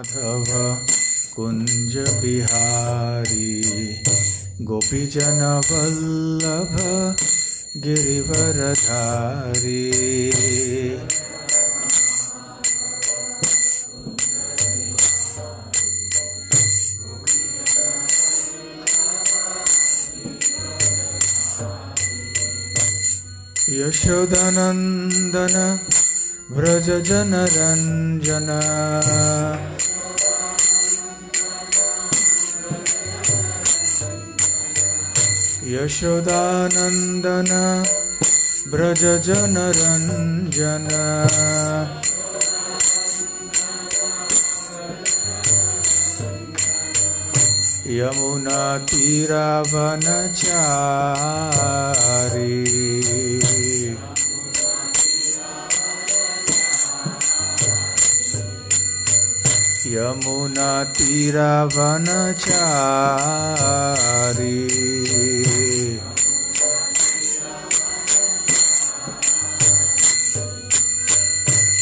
माधव कुंज बिहारी गोपीजन वल्लभ गिरिवरधारी। यशोदानंदन व्रज जन रंजन यशोदानंदन व्रज जन रंजन। यमुना तीरावनचारी यमुना तीरावनचारी।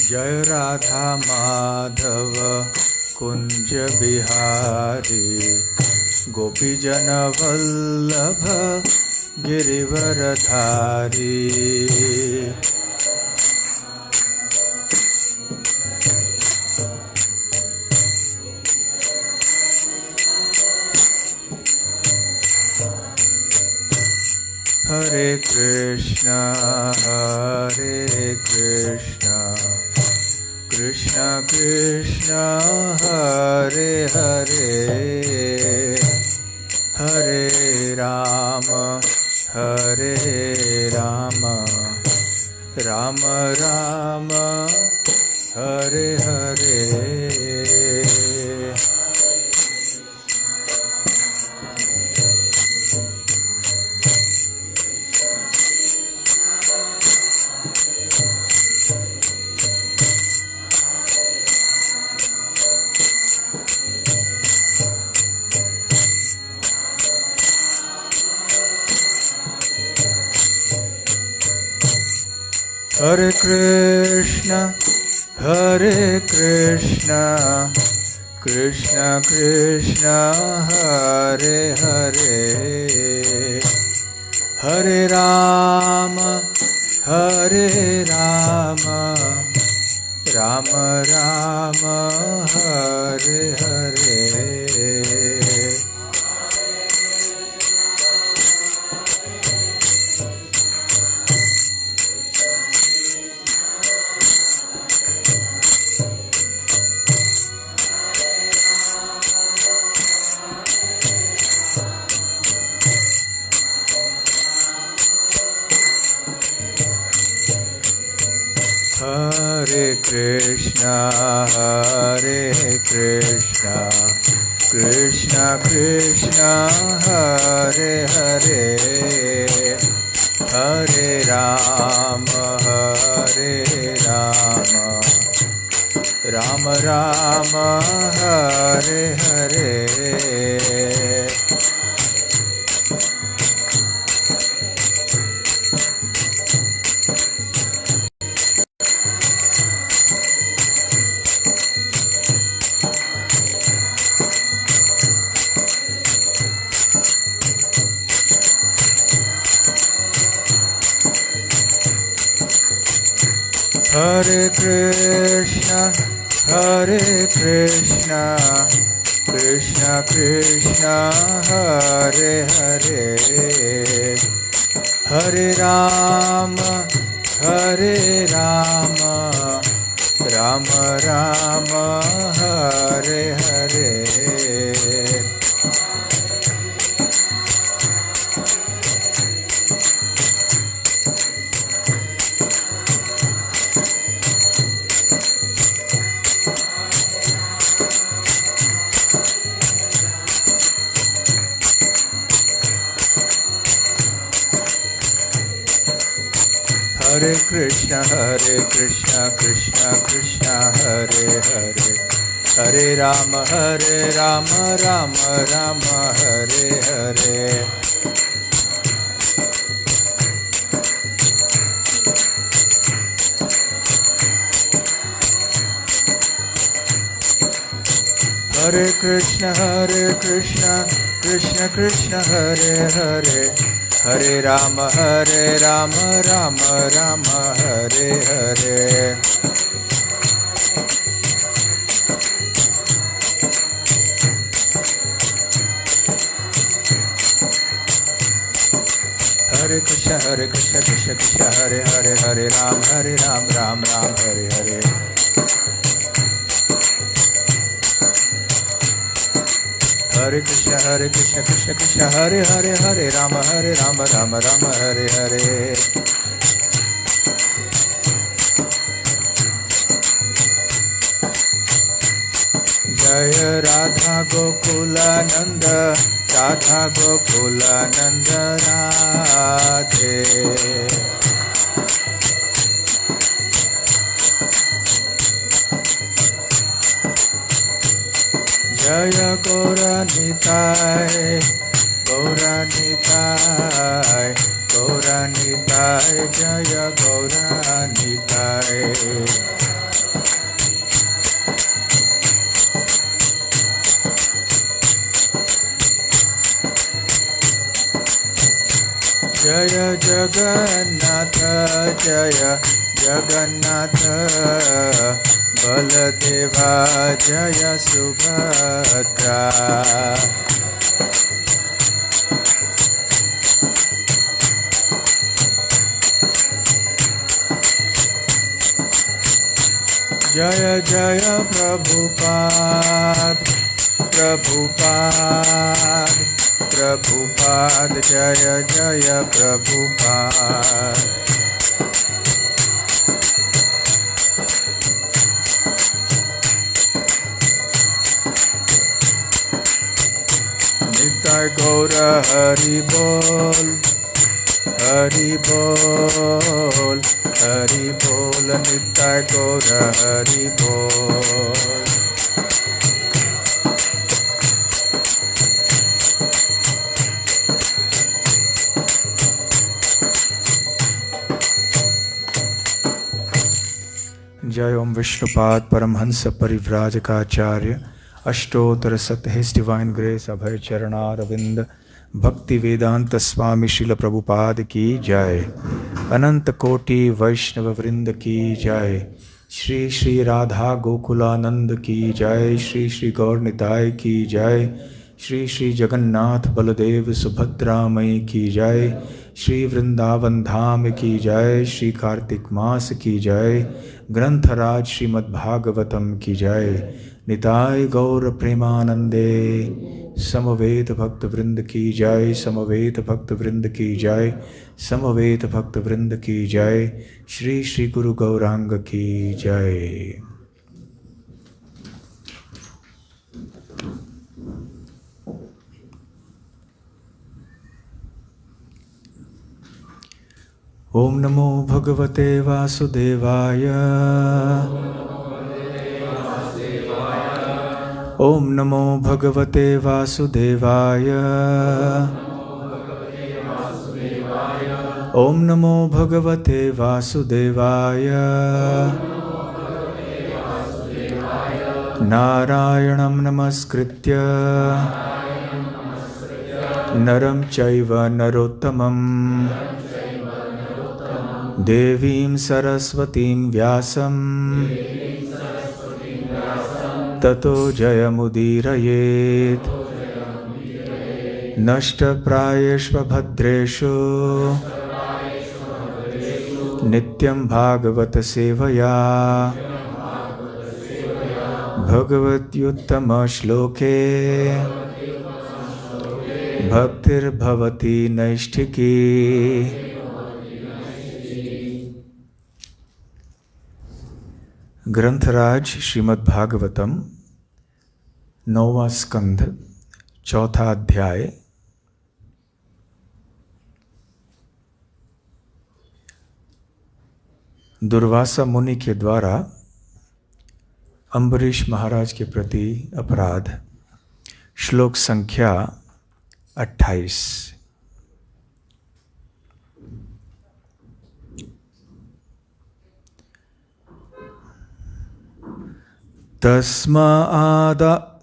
जय राधा माधव कुंज बिहारी गोपीजन वल्लभ गिरिवरधारी। हरे कृष्ण कृष्ण कृष्ण हरे हरे हरे राम राम राम हरे हरे। हरे कृष्ण कृष्ण कृष्ण हरे हरे हरे राम राम राम हरे हरे। हरे कृष्ण कृष्ण कृष्ण हरे हरे हरे राम राम राम हरे हरे। हरे कृष्ण कृष्ण कृष्ण हरे हरे हरे राम राम राम हरे हरे। हरे Krishna Krishna Krishna Hare Hare Hare Ram Ram Ram Hare Hare. Hare Krishna Krishna Krishna Hare Hare, Hare Rama Rama Rama Hare Hare. Hare Krishna Krishna Krishna Hare Hare, Hare Ram Ram Hare Hare. Hare Krishna Krishna Krishna Hare Hare, Hare Ram Ram Hare Hare. Jaya Radha Gokula Nanda, Radha Gokula Nanda Radhe. Jaya Gaura Nitai, Gaura Nitai, Gaura Nitai, Jaya Gaura Nitai. Jaya Jagannatha, Jaya Jagannatha, Baladeva, Jaya Subhadra. Jaya Jaya Prabhupada, Prabhupada, Prabhupada, Jaya Jaya Prabhupada. Nitai Gaura Hari Bol, Hari Bol, Hari Bol, Nitai Gaura Hari Bol. Jai Om Vishnupad Paramhansa Parivrajakaacharya Ashtotara Sat His Divine Grace Abhay Charana Ravind Bhakti Vedanta Swami Srila Prabhupada Ki Jai, Ananta Koti Vaishnava Vrinda Ki Jai, Shri Shri Radha Gokulanand Ki Jai, Shri Shri Gaur Nitai Ki Jai, Shri Shri Jagannath Baladev Subhadra Mai Ki Jai, Shri Vrindavan Dham Ki Jai, Shri Kartik Maas Ki Jai, Grantaraj Srimad Bhagavatam Ki Jai, Nitai Gaur Premanande, Samaveta Bhakta Vrinda Ki Jai, Samaveta Bhakta Vrinda Ki Jai, Samaveta Bhakta Vrinda Ki Jai, Shri Shri Guru Gauranga Ki Jai. Om Namo Bhagavate Vasudevaya, Om Namo Bhagavate Vasudevaya, Om Namo Bhagavate Vasudevaya, Narayanam Namaskritya Naram Chaiva Narottamam Devim Saraswatim Vyasam Tato Jayamudirayet Nashta Prayeshva Bhadreshu Nityam Bhagavata Sevaya Bhagavat Yuttama Shloke Bhaktir Bhavati Naishtiki. ग्रंथराज Shrimad Bhagavatam 9वां स्कंध 4था अध्याय। दुर्वासा मुनि के द्वारा अम्बरीश महाराज के प्रति अपराध। श्लोक संख्या 28।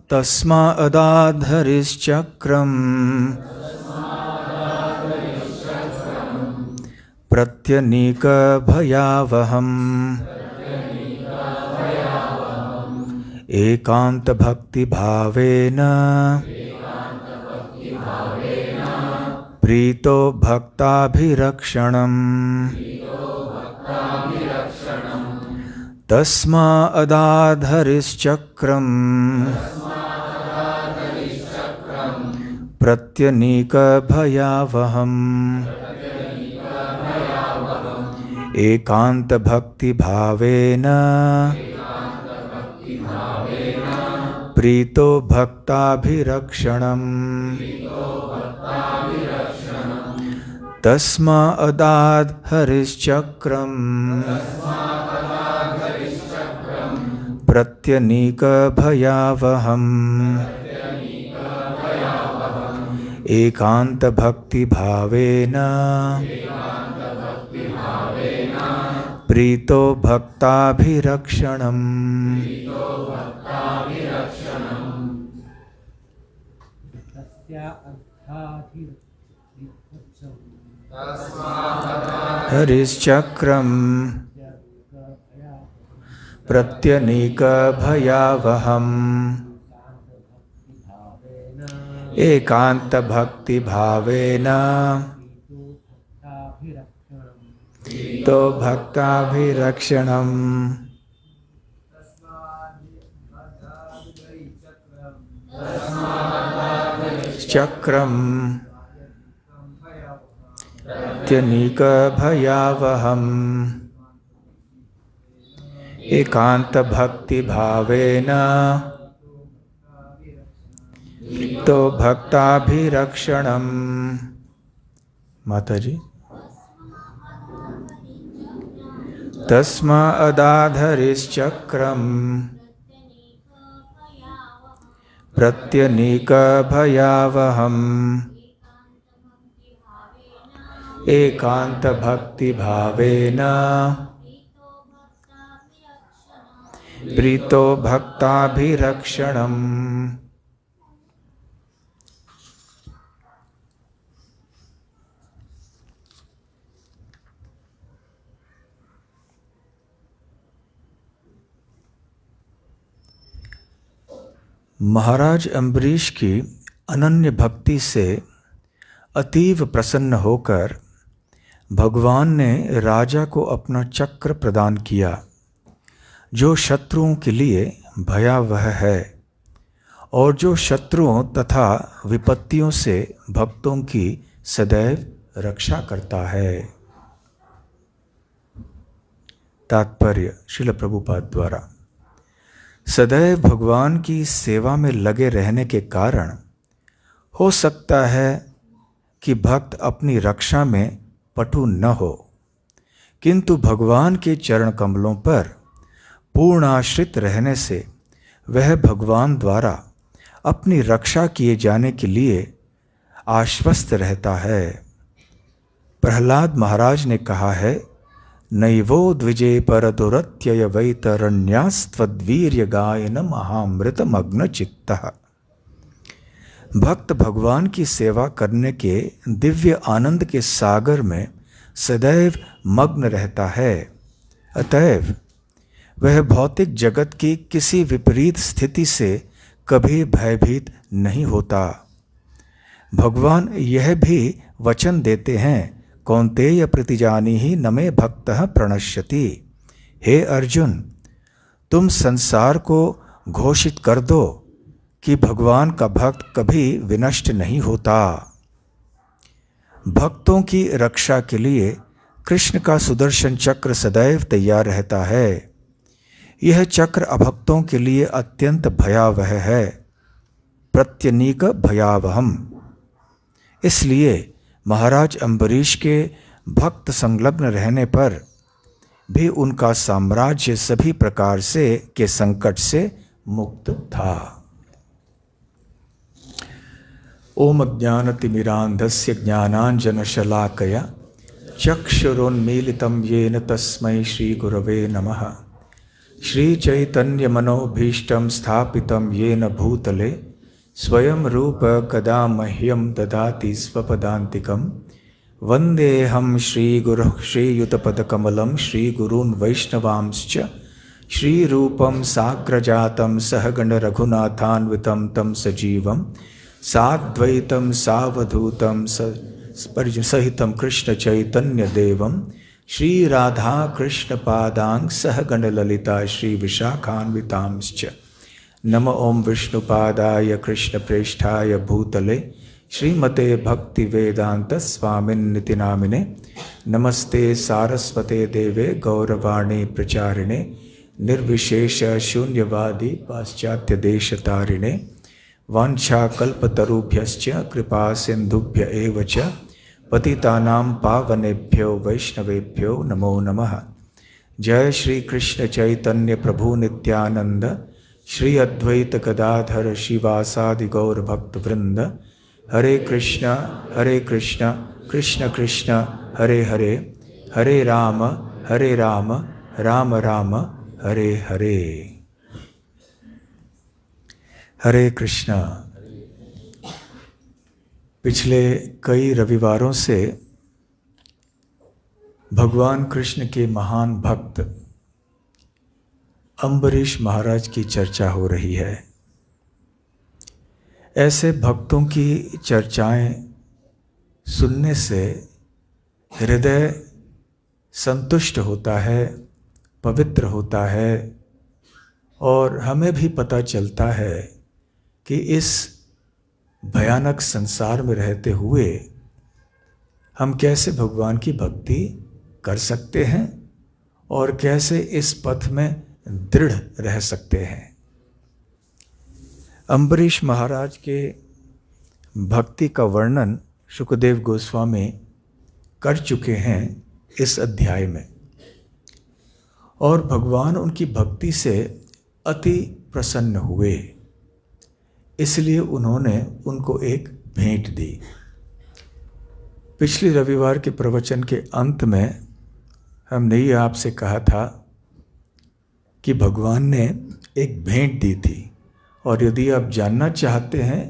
तस्मादधरिश्चक्रम् प्रत्यनीकभयावहम् एकान्तभक्तिभावेन प्रीतो भक्ताभिरक्षणम् तस्मादधरिश्चक्रम् प्रत्यनीकभयावहम् एकान्तभक्तिभावेन प्रीतो भक्ताभिरक्षणम् तस्मादधरिश्चक्रम् प्रत्यनीकभयावहम् एकान्तभक्तिभावेन प्रीतो भक्ताभिरक्षणम्। हरिश्चक्रम् प्रत्यनीकभयावहम् एकान्तभक्तिभावेन तो भक्ताभिरक्षणम्। चक्रम् प्रत्यनीकभयावहम् एकान्तभक्तिभावेन तो भक्ताभिरक्षणम्। माताजी तस्मादधरिश्चक्रम् प्रत्यनीकभयावहम् एकान्तभक्तिभावेन प्रीतो भक्ताभिरक्षणम्। महाराज अम्बरीश की अनन्य भक्ति से अतीव प्रसन्न होकर भगवान ने राजा को अपना चक्र प्रदान किया, जो शत्रुओं के लिए भयावह है और जो शत्रुओं तथा विपत्तियों से भक्तों की सदैव रक्षा करता है। तात्पर्य श्रील प्रभुपाद द्वारा। सदैव भगवान की सेवा में लगे रहने के कारण हो सकता है कि भक्त अपनी रक्षा में पटु न हो, किंतु भगवान के चरण कमलों पर पूर्ण आश्रित रहने से वह भगवान द्वारा अपनी रक्षा किए जाने के लिए आश्वस्त रहता है। प्रहलाद महाराज ने कहा है, नैवो द्विजे परदुरत्यय वैतरण्यास्त्वद्वीर्य गायन महामृत मग्न चित्तः। भक्त भगवान की सेवा करने के दिव्य आनंद के सागर में सदैव मग्न रहता है। अतएव वह भौतिक जगत की किसी विपरीत स्थिति से कभी भयभीत नहीं होता। भगवान यह भी वचन देते हैं, कौन्तेय प्रतिजानीहि न मे भक्तः प्रणश्यति। हे अर्जुन, तुम संसार को घोषित कर दो कि भगवान का भक्त कभी विनष्ट नहीं होता। भक्तों की रक्षा के लिए कृष्ण का सुदर्शन चक्र सदैव तैयार रहता है। यह चक्र अभक्तों के लिए अत्यंत भयावह है, प्रत्यनीक भयावहम। इसलिए महाराज अम्बरीश के भक्त संलग्न रहने पर भी उनका साम्राज्य सभी प्रकार से के संकट से मुक्त था। ओम ज्ञानतिमिरान्धस्य श्री चैतन्य मनोभीष्टं स्थापितं येन भूतले स्वयं रूप कदा मह्यं ददाति स्वपदान्तिकं वन्देऽहं श्रीगुरुः श्रीयुतपदकमलं श्रीगुरून् वैष्णवांश्च श्रीरूपं साग्रजातं सहगण रघुनाथान्वितं तं सजीवं साद्वैतं सावधूतं सहितं कृष्ण चैतन्य देवं श्री राधा कृष्ण पादां सहगण ललिता श्री विशाखान्वितांश्च नमो ओम विष्णुपादाय कृष्ण प्रेष्ठाय भूतले श्रीमते भक्ति वेदांत स्वामिन्निति नामिने नमस्ते सारस्वते देवे गौरवाणी प्रचारिणे निर्विशेष शून्यवादी पाश्चात्य देशतारिणे वाञ्छाकल्पतरुभ्यश्च कृपा सिन्धुभ्य एव च पतितानां पावनेभ्यो वैष्णवेभ्यो नमो नमः। जय श्री कृष्ण चैतन्य प्रभु नित्यानंद श्री अद्वैत गदाधर शिवासादि गौर भक्त वृंद। हरे कृष्ण कृष्ण कृष्ण हरे हरे, हरे राम राम राम हरे हरे। हरे कृष्णा। पिछले कई रविवारों से भगवान कृष्ण के महान भक्त अम्बरीश महाराज की चर्चा हो रही है। ऐसे भक्तों की चर्चाएं सुनने से हृदय संतुष्ट होता है, पवित्र होता है और हमें भी पता चलता है कि इस भयानक संसार में रहते हुए हम कैसे भगवान की भक्ति कर सकते हैं और कैसे इस पथ में दृढ़ रह सकते हैं। अम्बरीश महाराज के भक्ति का वर्णन शुकदेव गोस्वामी कर चुके हैं इस अध्याय में और भगवान उनकी भक्ति से अति प्रसन्न हुए, इसलिए उन्होंने उनको एक भेंट दी। पिछले रविवार के प्रवचन के अंत में हमने ये आपसे कहा था कि भगवान ने एक भेंट दी थी और यदि आप जानना चाहते हैं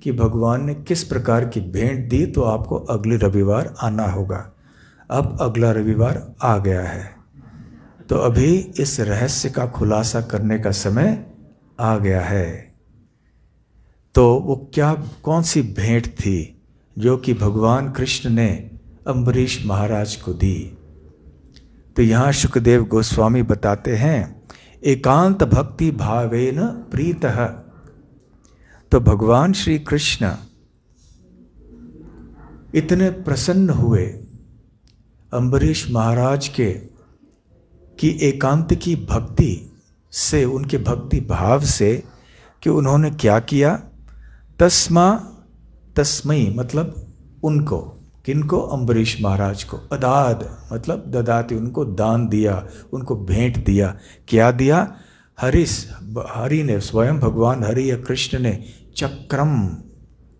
कि भगवान ने किस प्रकार की भेंट दी तो आपको अगले रविवार आना होगा। अब अगला रविवार आ गया है तो अभी इस रहस्य का खुलासा करने का समय आ गया है। तो वो कौन सी भेंट थी जो कि भगवान कृष्ण ने अम्बरीश महाराज को दी। तो यहाँ शुकदेव गोस्वामी बताते हैं एकांत भक्ति भावेन प्रीतः। तो भगवान श्री कृष्ण इतने प्रसन्न हुए अम्बरीश महाराज के कि एकांत की भक्ति से, उनके भक्ति भाव से कि उन्होंने क्या किया। तस्मई मतलब उनको, किनको, अम्बरीश महाराज को। अदाद मतलब ददाति, उनको दान दिया, उनको भेंट दिया। क्या दिया? हरि ने, स्वयं भगवान हरि या कृष्ण ने चक्रम,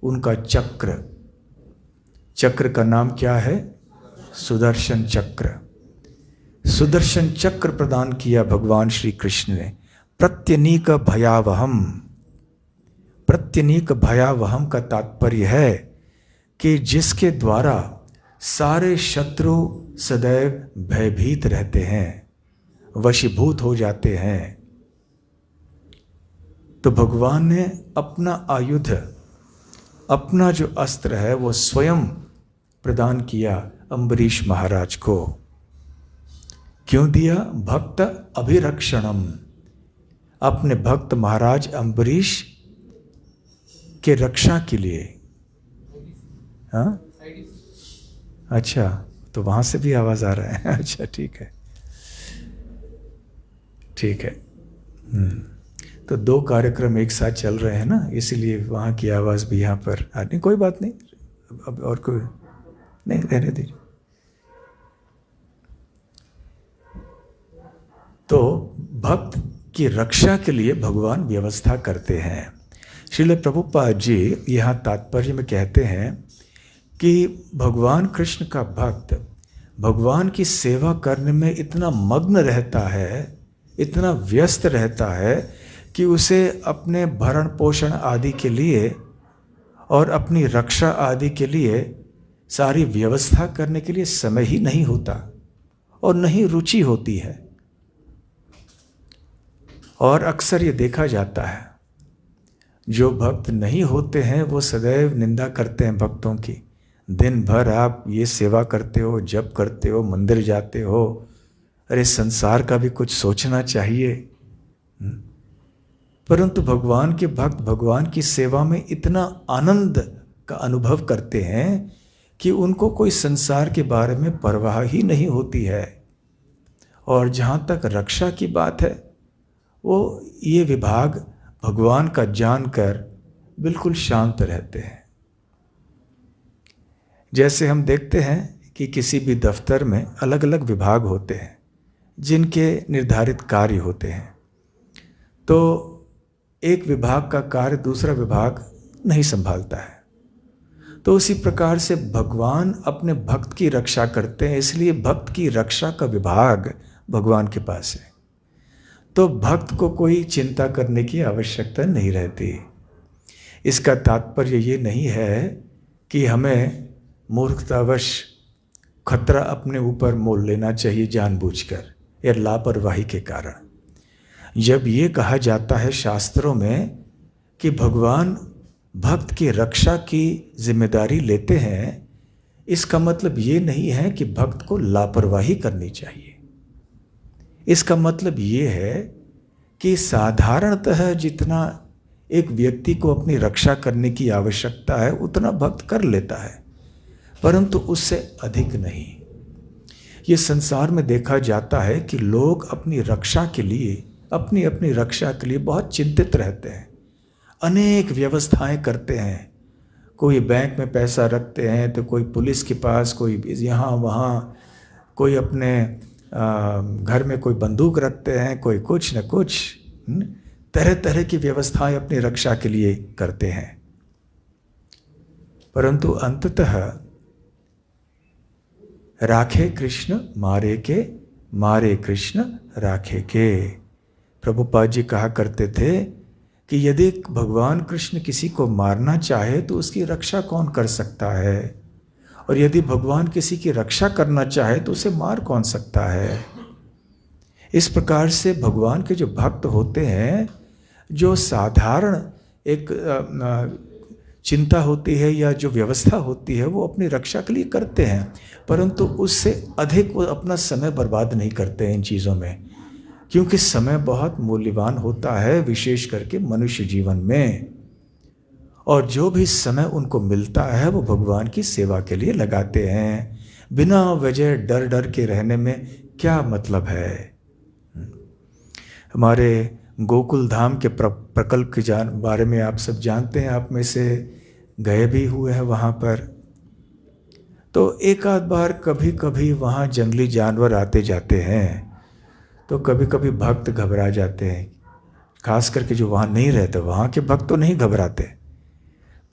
उनका चक्र, चक्र का नाम क्या है? सुदर्शन चक्र। सुदर्शन चक्र प्रदान किया भगवान श्री कृष्ण ने। प्रत्यनीक भयावहम, प्रत्यनीक भयावहम का तात्पर्य है कि जिसके द्वारा सारे शत्रु सदैव भयभीत रहते हैं, वशीभूत हो जाते हैं। तो भगवान ने अपना आयुध, अपना जो अस्त्र है वो स्वयं प्रदान किया अम्बरीश महाराज को। क्यों दिया? भक्त अभिरक्षणम, अपने भक्त महाराज अम्बरीश के रक्षा के लिए। हाँ, अच्छा, तो वहाँ से भी आवाज़ आ रहा है। अच्छा, ठीक है, ठीक है। तो दो कार्यक्रम एक साथ चल रहे हैं ना, इसीलिए वहाँ की आवाज़ भी यहाँ पर आ नहीं। कोई बात नहीं, अब और कोई नहीं, रहने दीजिए। तो भक्त की रक्षा के लिए भगवान व्यवस्था करते हैं। श्रील प्रभुपाद जी यहाँ तात्पर्य में कहते हैं कि भगवान कृष्ण का भक्त भगवान की सेवा करने में इतना मग्न रहता है इतना व्यस्त रहता है कि उसे अपने भरण पोषण आदि के लिए और अपनी रक्षा आदि के लिए सारी व्यवस्था करने के लिए समय ही नहीं होता और नहीं रुचि होती है। और अक्सर ये देखा जाता है, जो भक्त नहीं होते हैं वो सदैव निंदा करते हैं भक्तों की। दिन भर आप ये सेवा करते हो, जप करते हो, मंदिर जाते हो, अरे संसार का भी कुछ सोचना चाहिए। परंतु भगवान के भक्त भगवान की सेवा में इतना आनंद का अनुभव करते हैं कि उनको कोई संसार के बारे में परवाह ही नहीं होती है। और जहाँ तक रक्षा की बात है, वो ये विभाग भगवान का जानकर बिल्कुल शांत रहते हैं। जैसे हम देखते हैं कि किसी भी दफ्तर में अलग अलग विभाग होते हैं जिनके निर्धारित कार्य होते हैं, तो एक विभाग का कार्य दूसरा विभाग नहीं संभालता है। तो उसी प्रकार से भगवान अपने भक्त की रक्षा करते हैं, इसलिए भक्त की रक्षा का विभाग भगवान के पास है। तो भक्त को कोई चिंता करने की आवश्यकता नहीं रहती। इसका तात्पर्य ये नहीं है कि हमें मूर्खतावश खतरा अपने ऊपर मोल लेना चाहिए जानबूझकर या लापरवाही के कारण। जब ये कहा जाता है शास्त्रों में कि भगवान भक्त की रक्षा की जिम्मेदारी लेते हैं, इसका मतलब ये नहीं है कि भक्त को लापरवाही करनी चाहिए। इसका मतलब ये है कि साधारणतः जितना एक व्यक्ति को अपनी रक्षा करने की आवश्यकता है उतना भक्त कर लेता है, परंतु उससे अधिक नहीं। ये संसार में देखा जाता है कि लोग अपनी रक्षा के लिए, अपनी अपनी रक्षा के लिए बहुत चिंतित रहते हैं, अनेक व्यवस्थाएं करते हैं। कोई बैंक में पैसा रखते हैं तो कोई पुलिस के पास, कोई यहाँ वहाँ, कोई अपने घर में कोई बंदूक रखते हैं, कोई कुछ न कुछ, तरह तरह की व्यवस्थाएं अपनी रक्षा के लिए करते हैं। परंतु अंततः राखे कृष्ण मारे के, मारे कृष्ण राखे के। प्रभुपाद जी कहा करते थे कि यदि भगवान कृष्ण किसी को मारना चाहे तो उसकी रक्षा कौन कर सकता है, और यदि भगवान किसी की रक्षा करना चाहे तो उसे मार कौन सकता है। इस प्रकार से भगवान के जो भक्त होते हैं, जो साधारण एक चिंता होती है या जो व्यवस्था होती है वो अपनी रक्षा के लिए करते हैं, परंतु उससे अधिक वो अपना समय बर्बाद नहीं करते हैं इन चीज़ों में, क्योंकि समय बहुत मूल्यवान होता है विशेष करके मनुष्य जीवन में। और जो भी समय उनको मिलता है वो भगवान की सेवा के लिए लगाते हैं। बिना वजह डर डर के रहने में क्या मतलब है। हमारे गोकुल धाम के प्रकल्प के बारे में आप सब जानते हैं, आप में से गए भी हुए हैं वहाँ पर। तो एक आध बार कभी कभी वहाँ जंगली जानवर आते जाते हैं, तो कभी कभी भक्त घबरा जाते हैं। खास करके जो वहाँ नहीं रहते, वहाँ के भक्त तो नहीं घबराते,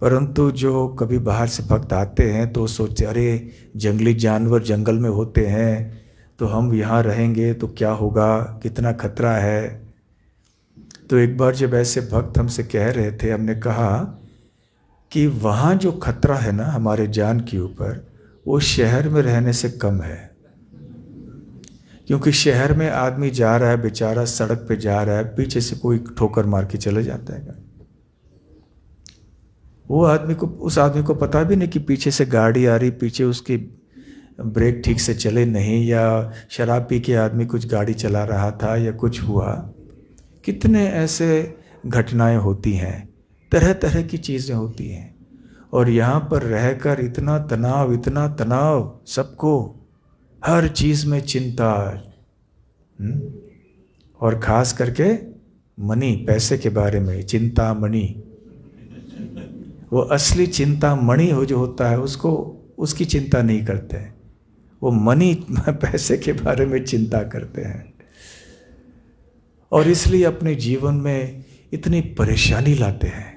परंतु जो कभी बाहर से भक्त आते हैं तो सोचते अरे जंगली जानवर जंगल में होते हैं, तो हम यहाँ रहेंगे तो क्या होगा, कितना खतरा है। तो एक बार जब ऐसे भक्त हमसे कह रहे थे, हमने कहा कि वहाँ जो खतरा है ना हमारे जान के ऊपर, वो शहर में रहने से कम है। क्योंकि शहर में आदमी जा रहा है बेचारा, सड़क पे जा रहा है, पीछे से कोई ठोकर मार के चले जाता है। वो आदमी को, उस आदमी को पता भी नहीं कि पीछे से गाड़ी आ रही, पीछे उसकी ब्रेक ठीक से चले नहीं, या शराब पी के आदमी कुछ गाड़ी चला रहा था या कुछ हुआ। कितने ऐसे घटनाएं होती हैं, तरह तरह की चीज़ें होती हैं। और यहाँ पर रहकर इतना तनाव, सबको हर चीज़ में चिंता, और ख़ास करके मनी, पैसे के बारे में चिंता मणि। वो असली चिंता मणि हो जो होता है उसको, उसकी चिंता नहीं करते हैं, वो मनी पैसे के बारे में चिंता करते हैं। और इसलिए अपने जीवन में इतनी परेशानी लाते हैं।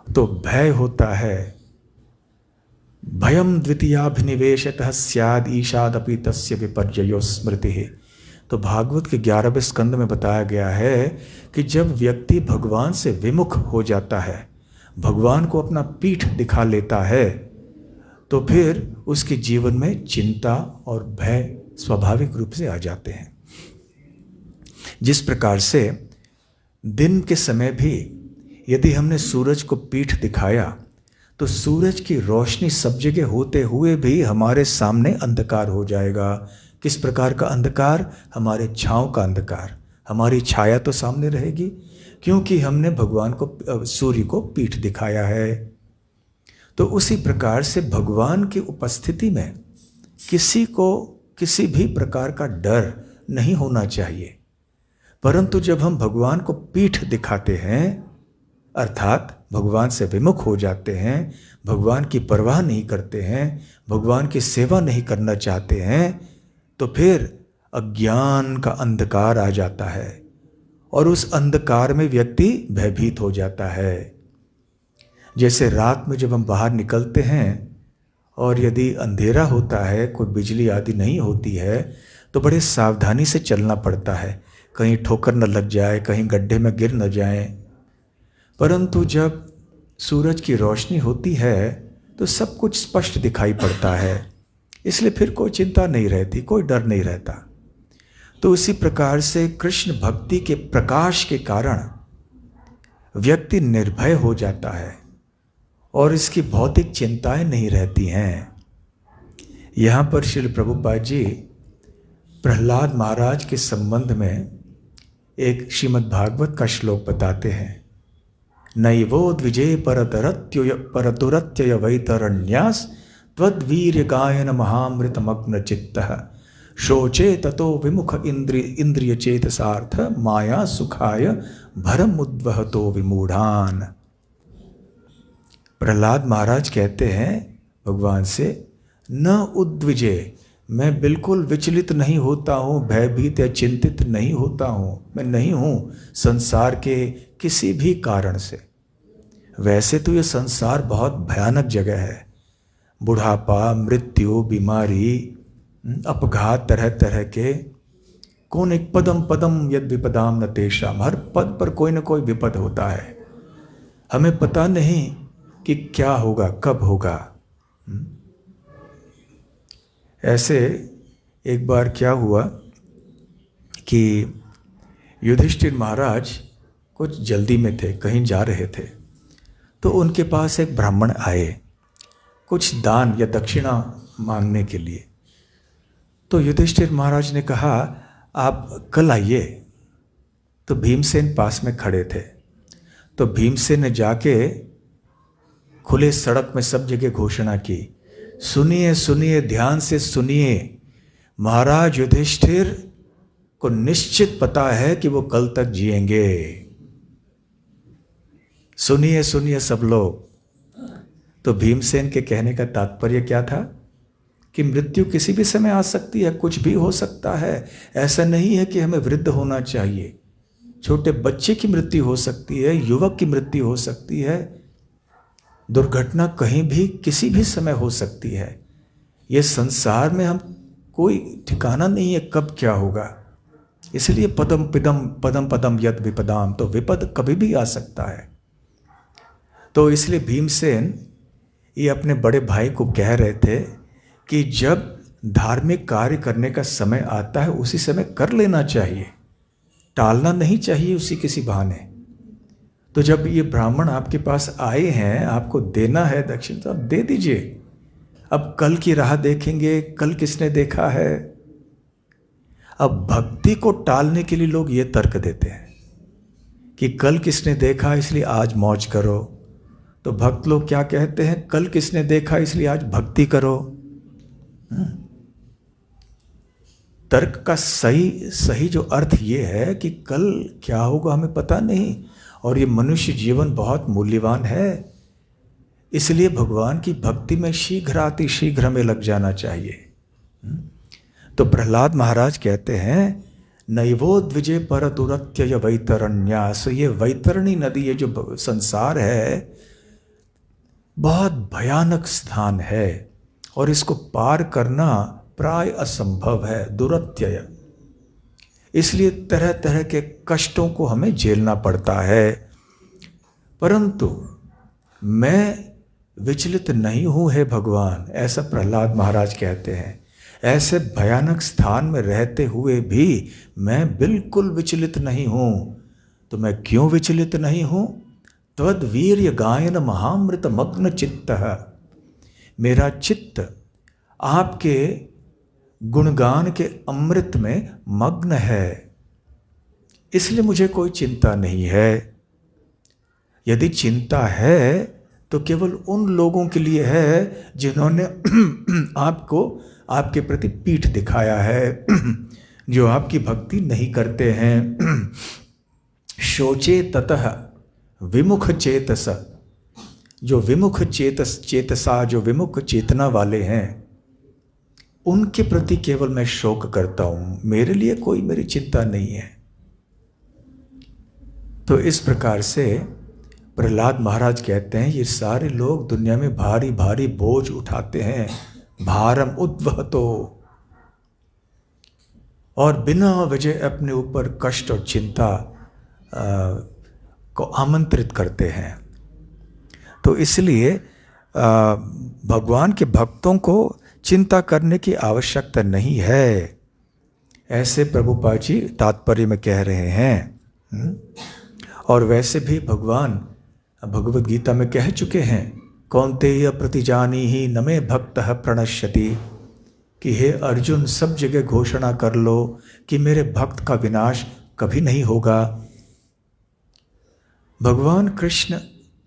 तो भय होता है, भयम द्वितीयाभिनिवेशतः स्याद ईशादपि तस्य विपर्ययो स्मृति। तो भागवत के 11वें स्कंद में बताया गया है कि जब व्यक्ति भगवान से विमुख हो जाता है, भगवान को अपना पीठ दिखा लेता है, तो फिर उसके जीवन में चिंता और भय स्वाभाविक रूप से आ जाते हैं। जिस प्रकार से दिन के समय भी यदि हमने सूरज को पीठ दिखाया तो सूरज की रोशनी सब जगह होते हुए भी हमारे सामने अंधकार हो जाएगा। किस प्रकार का अंधकार? हमारे छांव का अंधकार। हमारी छाया तो सामने रहेगी क्योंकि हमने भगवान को, सूर्य को पीठ दिखाया है। तो उसी प्रकार से भगवान की उपस्थिति में किसी को किसी भी प्रकार का डर नहीं होना चाहिए। परंतु जब हम भगवान को पीठ दिखाते हैं, अर्थात भगवान से विमुख हो जाते हैं, भगवान की परवाह नहीं करते हैं, भगवान की सेवा नहीं करना चाहते हैं, तो फिर अज्ञान का अंधकार आ जाता है और उस अंधकार में व्यक्ति भयभीत हो जाता है। जैसे रात में जब हम बाहर निकलते हैं और यदि अंधेरा होता है, कोई बिजली आदि नहीं होती है, तो बड़े सावधानी से चलना पड़ता है, कहीं ठोकर न लग जाए, कहीं गड्ढे में गिर न जाए। परंतु जब सूरज की रोशनी होती है तो सब कुछ स्पष्ट दिखाई पड़ता है, इसलिए फिर कोई चिंता नहीं रहती, कोई डर नहीं रहता। तो उसी प्रकार से कृष्ण भक्ति के प्रकाश के कारण व्यक्ति निर्भय हो जाता है और इसकी भौतिक चिंताएं नहीं रहती हैं। यहाँ पर श्रील प्रभुपाद जी प्रहलाद महाराज के संबंध में एक श्रीमद् भागवत का श्लोक बताते हैं। नैवो द्विजय परतुरत्यय वैतरण्यास त्वद्वीर्य गायन महामृतमग्न चित्तः शोचे ततो विमुख इंद्रिय चेतसार्थ माया सुखाय भरम उद्वहतो विमूढ़ान। प्रहलाद महाराज कहते हैं भगवान से, न उद्विजय, मैं बिल्कुल विचलित नहीं होता हूँ, भयभीत या चिंतित नहीं होता हूँ, मैं नहीं हूँ संसार के किसी भी कारण से। वैसे तो ये संसार बहुत भयानक जगह है, बुढ़ापा, मृत्यु, बीमारी, अपघात तरह तरह के, कौन एक पदम पदम यद विपदाम न तेषाम, हर पद पर कोई न कोई विपद होता है। हमें पता नहीं कि क्या होगा, कब होगा। ऐसे एक बार क्या हुआ कि युधिष्ठिर महाराज कुछ जल्दी में थे, कहीं जा रहे थे, तो उनके पास एक ब्राह्मण आए कुछ दान या दक्षिणा मांगने के लिए। तो युधिष्ठिर महाराज ने कहा, आप कल आइए। तो भीमसेन पास में खड़े थे, तो भीमसेन ने जाके खुले सड़क में सब जगह घोषणा की, सुनिए सुनिए, ध्यान से सुनिए, महाराज युधिष्ठिर को निश्चित पता है कि वो कल तक जिएंगे। सुनिए सुनिए सब लोग। तो भीमसेन के कहने का तात्पर्य क्या था कि मृत्यु किसी भी समय आ सकती है, कुछ भी हो सकता है। ऐसा नहीं है कि हमें वृद्ध होना चाहिए, छोटे बच्चे की मृत्यु हो सकती है, युवक की मृत्यु हो सकती है, दुर्घटना कहीं भी किसी भी समय हो सकती है। ये संसार में हम कोई ठिकाना नहीं है कब क्या होगा। इसलिए पदम पदम यद विपदाम, तो विपद कभी भी आ सकता है। तो इसलिए भीमसेन ये अपने बड़े भाई को कह रहे थे कि जब धार्मिक कार्य करने का समय आता है उसी समय कर लेना चाहिए, टालना नहीं चाहिए उसी किसी बहाने। तो जब ये ब्राह्मण आपके पास आए हैं, आपको देना है दक्षिण, तो आप दे दीजिए। अब कल की राह देखेंगे, कल किसने देखा है। अब भक्ति को टालने के लिए लोग ये तर्क देते हैं कि कल किसने देखा इसलिए आज मौज करो। तो भक्त लोग क्या कहते हैं, कल किसने देखा इसलिए आज भक्ति करो। तर्क का सही जो अर्थ ये है कि कल क्या होगा हमें पता नहीं, और ये मनुष्य जीवन बहुत मूल्यवान है, इसलिए भगवान की भक्ति में शीघ्र हमें लग जाना चाहिए। तो प्रहलाद महाराज कहते हैं, नैवो द्विजय पर दुरत्यय वैतरण्यास। ये वैतरणी नदी, ये जो संसार है, बहुत भयानक स्थान है और इसको पार करना प्राय असंभव है। दुरत्यय इसलिए तरह तरह के कष्टों को हमें झेलना पड़ता है। परंतु मैं विचलित नहीं हूँ हे भगवान, ऐसा प्रहलाद महाराज कहते हैं। ऐसे भयानक स्थान में रहते हुए भी मैं बिल्कुल विचलित नहीं हूँ। तो मैं क्यों विचलित नहीं हूँ? त्वद वीर्य गायन महामृत मग्न चित्तः, मेरा चित्त आपके गुणगान के अमृत में मग्न है, इसलिए मुझे कोई चिंता नहीं है। यदि चिंता है तो केवल उन लोगों के लिए है जिन्होंने आपको आपके प्रति पीठ दिखाया है, जो आपकी भक्ति नहीं करते हैं। शोचे ततः विमुख चेतस, जो विमुख चेतसा, जो विमुख चेतना वाले हैं, उनके प्रति केवल मैं शोक करता हूं, मेरे लिए कोई मेरी चिंता नहीं है। तो इस प्रकार से प्रहलाद महाराज कहते हैं, ये सारे लोग दुनिया में भारी भारी बोझ उठाते हैं, भारम उद्वहतो, और बिना वजह अपने ऊपर कष्ट और चिंता को आमंत्रित करते हैं। तो इसलिए भगवान के भक्तों को चिंता करने की आवश्यकता नहीं है, ऐसे प्रभुपाद जी तात्पर्य में कह रहे हैं। और वैसे भी भगवान भगवद गीता में कह चुके हैं, कौन्तेय प्रतिजानीहि न मे भक्तः प्रणश्यति, कि हे अर्जुन सब जगह घोषणा कर लो कि मेरे भक्त का विनाश कभी नहीं होगा। भगवान कृष्ण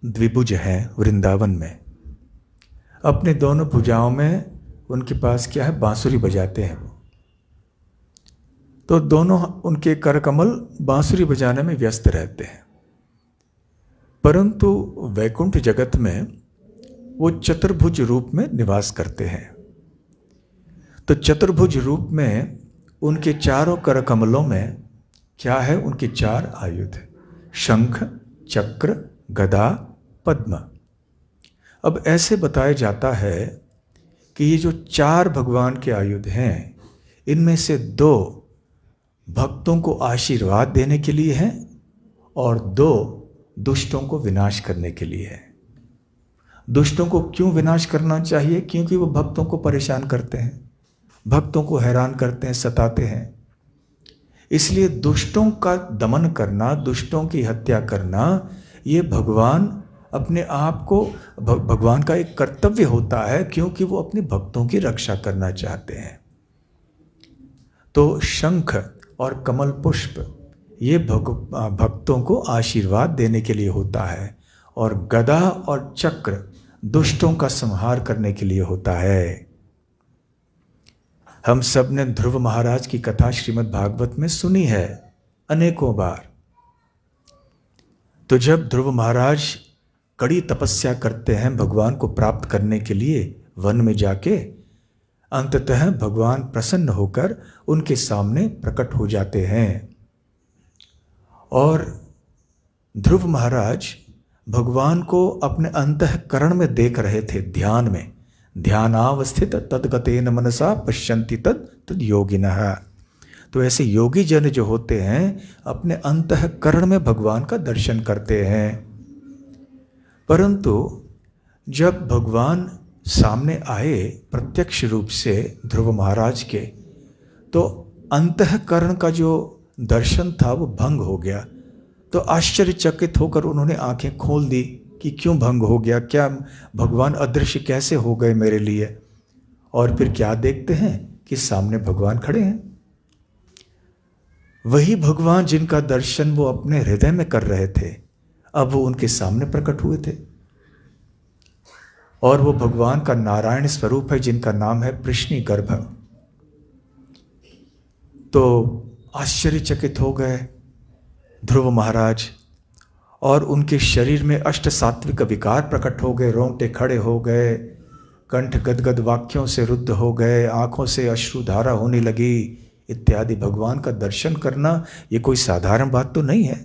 द्विभुज हैं वृंदावन में, अपने दोनों भुजाओं में उनके पास क्या है, बांसुरी बजाते हैं वो। तो दोनों उनके कर कमल बांसुरी बजाने में व्यस्त रहते हैं। परंतु वैकुंठ जगत में वो चतुर्भुज रूप में निवास करते हैं। तो चतुर्भुज रूप में उनके चारों कर कमलों में क्या है, उनके चार आयुध, शंख, चक्र, गदा, पद्म। अब ऐसे बताया जाता है कि ये जो चार भगवान के आयुध हैं, इनमें से दो भक्तों को आशीर्वाद देने के लिए हैं और दो दुष्टों को विनाश करने के लिए है। दुष्टों को क्यों विनाश करना चाहिए? क्योंकि वो भक्तों को परेशान करते हैं, भक्तों को हैरान करते हैं, सताते हैं। इसलिए दुष्टों का दमन करना, दुष्टों की हत्या करना, ये भगवान अपने आप को, भगवान का एक कर्तव्य होता है, क्योंकि वो अपने भक्तों की रक्षा करना चाहते हैं। तो शंख और कमल पुष्प ये भक्तों को आशीर्वाद देने के लिए होता है, और गदा और चक्र दुष्टों का संहार करने के लिए होता है। हम सब ने ध्रुव महाराज की कथा श्रीमद् भागवत में सुनी है अनेकों बार। तो जब ध्रुव महाराज कड़ी तपस्या करते हैं भगवान को प्राप्त करने के लिए वन में जाके, अंततः भगवान प्रसन्न होकर उनके सामने प्रकट हो जाते हैं। और ध्रुव महाराज भगवान को अपने अंतःकरण में देख रहे थे, ध्यान में, ध्यानावस्थित तद्गतेन मनसा पश्यन्ति तद योगिनः। तो ऐसे योगी जन जो होते हैं अपने अंतःकरण में भगवान का दर्शन करते हैं। परंतु जब भगवान सामने आए प्रत्यक्ष रूप से ध्रुव महाराज के, तो अंतःकरण का जो दर्शन था वो भंग हो गया। तो आश्चर्यचकित होकर उन्होंने आंखें खोल दी कि क्यों भंग हो गया, क्या भगवान अदृश्य कैसे हो गए मेरे लिए। और फिर क्या देखते हैं कि सामने भगवान खड़े हैं, वही भगवान जिनका दर्शन वो अपने हृदय में कर रहे थे, अब वो उनके सामने प्रकट हुए थे। और वो भगवान का नारायण स्वरूप है जिनका नाम है पृश्नी गर्भ। तो आश्चर्यचकित हो गए ध्रुव महाराज, और उनके शरीर में अष्ट सात्विक विकार प्रकट हो गए, रोंगटे खड़े हो गए, कंठ गदगद वाक्यों से रुद्ध हो गए, आंखों से अश्रुधारा होने लगी इत्यादि। भगवान का दर्शन करना ये कोई साधारण बात तो नहीं है।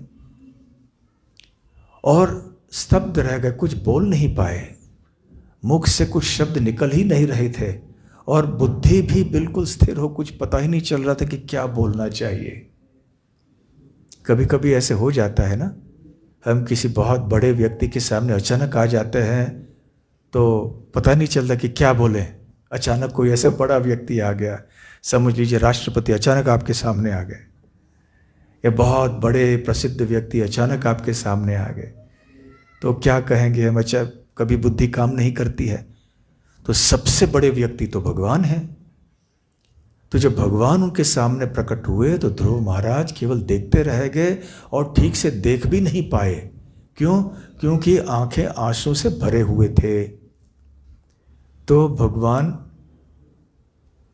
और स्तब्ध रह गए, कुछ बोल नहीं पाए, मुख से कुछ शब्द निकल ही नहीं रहे थे, और बुद्धि भी बिल्कुल स्थिर हो, कुछ पता ही नहीं चल रहा था कि क्या बोलना चाहिए। कभी कभी ऐसे हो जाता है ना, हम किसी बहुत बड़े व्यक्ति के सामने अचानक आ जाते हैं तो पता नहीं चलता कि क्या बोले। अचानक कोई ऐसा बड़ा व्यक्ति आ गया, समझ लीजिए राष्ट्रपति अचानक आपके सामने आ गए, या बहुत बड़े प्रसिद्ध व्यक्ति अचानक आपके सामने आ गए, तो क्या कहेंगे हम? अच्छा, कभी बुद्धि काम नहीं करती है। तो सबसे बड़े व्यक्ति तो भगवान हैं। तो जब भगवान उनके सामने प्रकट हुए तो ध्रुव महाराज केवल देखते रह गए और ठीक से देख भी नहीं पाए। क्यों? क्योंकि आंखें आंसू से भरे हुए थे। तो भगवान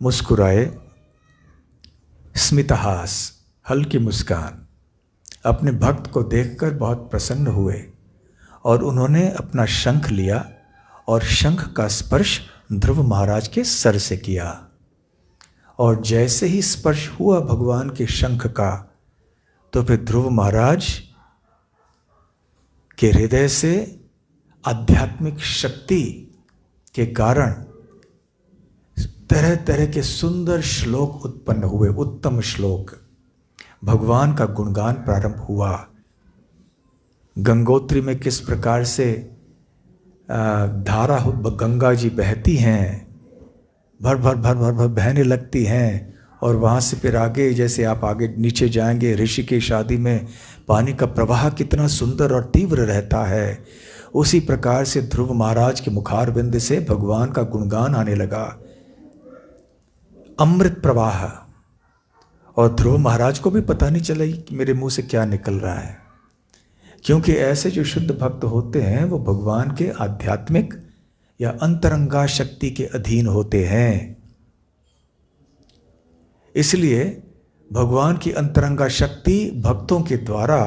मुस्कुराए, स्मितहास, हल्की मुस्कान, अपने भक्त को देखकर बहुत प्रसन्न हुए और उन्होंने अपना शंख लिया और शंख का स्पर्श ध्रुव महाराज के सर से किया। और जैसे ही स्पर्श हुआ भगवान के शंख का, तो फिर ध्रुव महाराज के हृदय से आध्यात्मिक शक्ति के कारण तरह तरह के सुंदर श्लोक उत्पन्न हुए, उत्तम श्लोक। भगवान का गुणगान प्रारंभ हुआ। गंगोत्री में किस प्रकार से धारा गंगा जी बहती हैं, भर भर भर भर भर बहने लगती हैं, और वहाँ से फिर आगे जैसे आप आगे नीचे जाएंगे ऋषिकेश आदि में पानी का प्रवाह कितना सुंदर और तीव्र रहता है। उसी प्रकार से ध्रुव महाराज के मुखारविंद से भगवान का गुणगान आने लगा, अमृत प्रवाह। और ध्रुव महाराज को भी पता नहीं चला कि मेरे मुंह से क्या निकल रहा है, क्योंकि ऐसे जो शुद्ध भक्त होते हैं वो भगवान के आध्यात्मिक या अंतरंगा शक्ति के अधीन होते हैं। इसलिए भगवान की अंतरंगा शक्ति भक्तों के द्वारा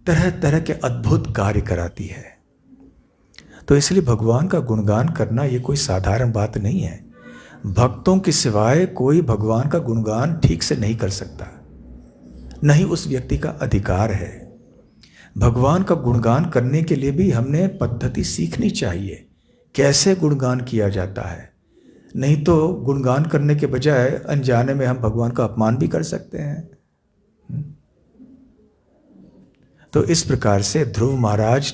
तरह तरह के अद्भुत कार्य कराती है। तो इसलिए भगवान का गुणगान करना ये कोई साधारण बात नहीं है। भक्तों के सिवाय कोई भगवान का गुणगान ठीक से नहीं कर सकता, नहीं उस व्यक्ति का अधिकार है। भगवान का गुणगान करने के लिए भी हमने पद्धति सीखनी चाहिए, कैसे गुणगान किया जाता है। नहीं तो गुणगान करने के बजाय अनजाने में हम भगवान का अपमान भी कर सकते हैं। तो इस प्रकार से ध्रुव महाराज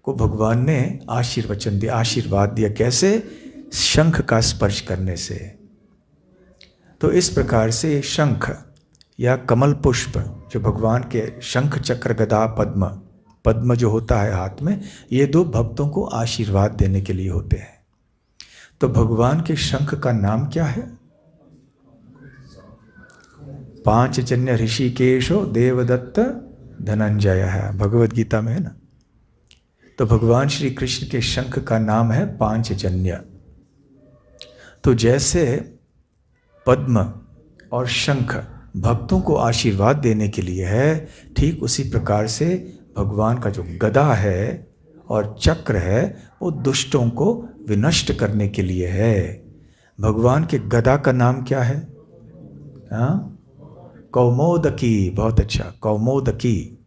को भगवान ने आशीर्वाद दिया। कैसे? शंख का स्पर्श करने से। तो इस प्रकार से शंख या कमल पुष्प, जो भगवान के शंख चक्र गदा पद्म जो होता है हाथ में, ये दो भक्तों को आशीर्वाद देने के लिए होते हैं। तो भगवान के शंख का नाम क्या है? पांचजन्य ऋषिकेशो देवदत्त धनंजय है, भगवद गीता में है ना। तो भगवान श्री कृष्ण के शंख का नाम है पांचजन्य। तो जैसे पद्म और शंख भक्तों को आशीर्वाद देने के लिए है, ठीक उसी प्रकार से भगवान का जो गदा है और चक्र है वो दुष्टों को विनष्ट करने के लिए है। भगवान के गदा का नाम क्या है? कौमोदकी। बहुत अच्छा, कौमोदकी।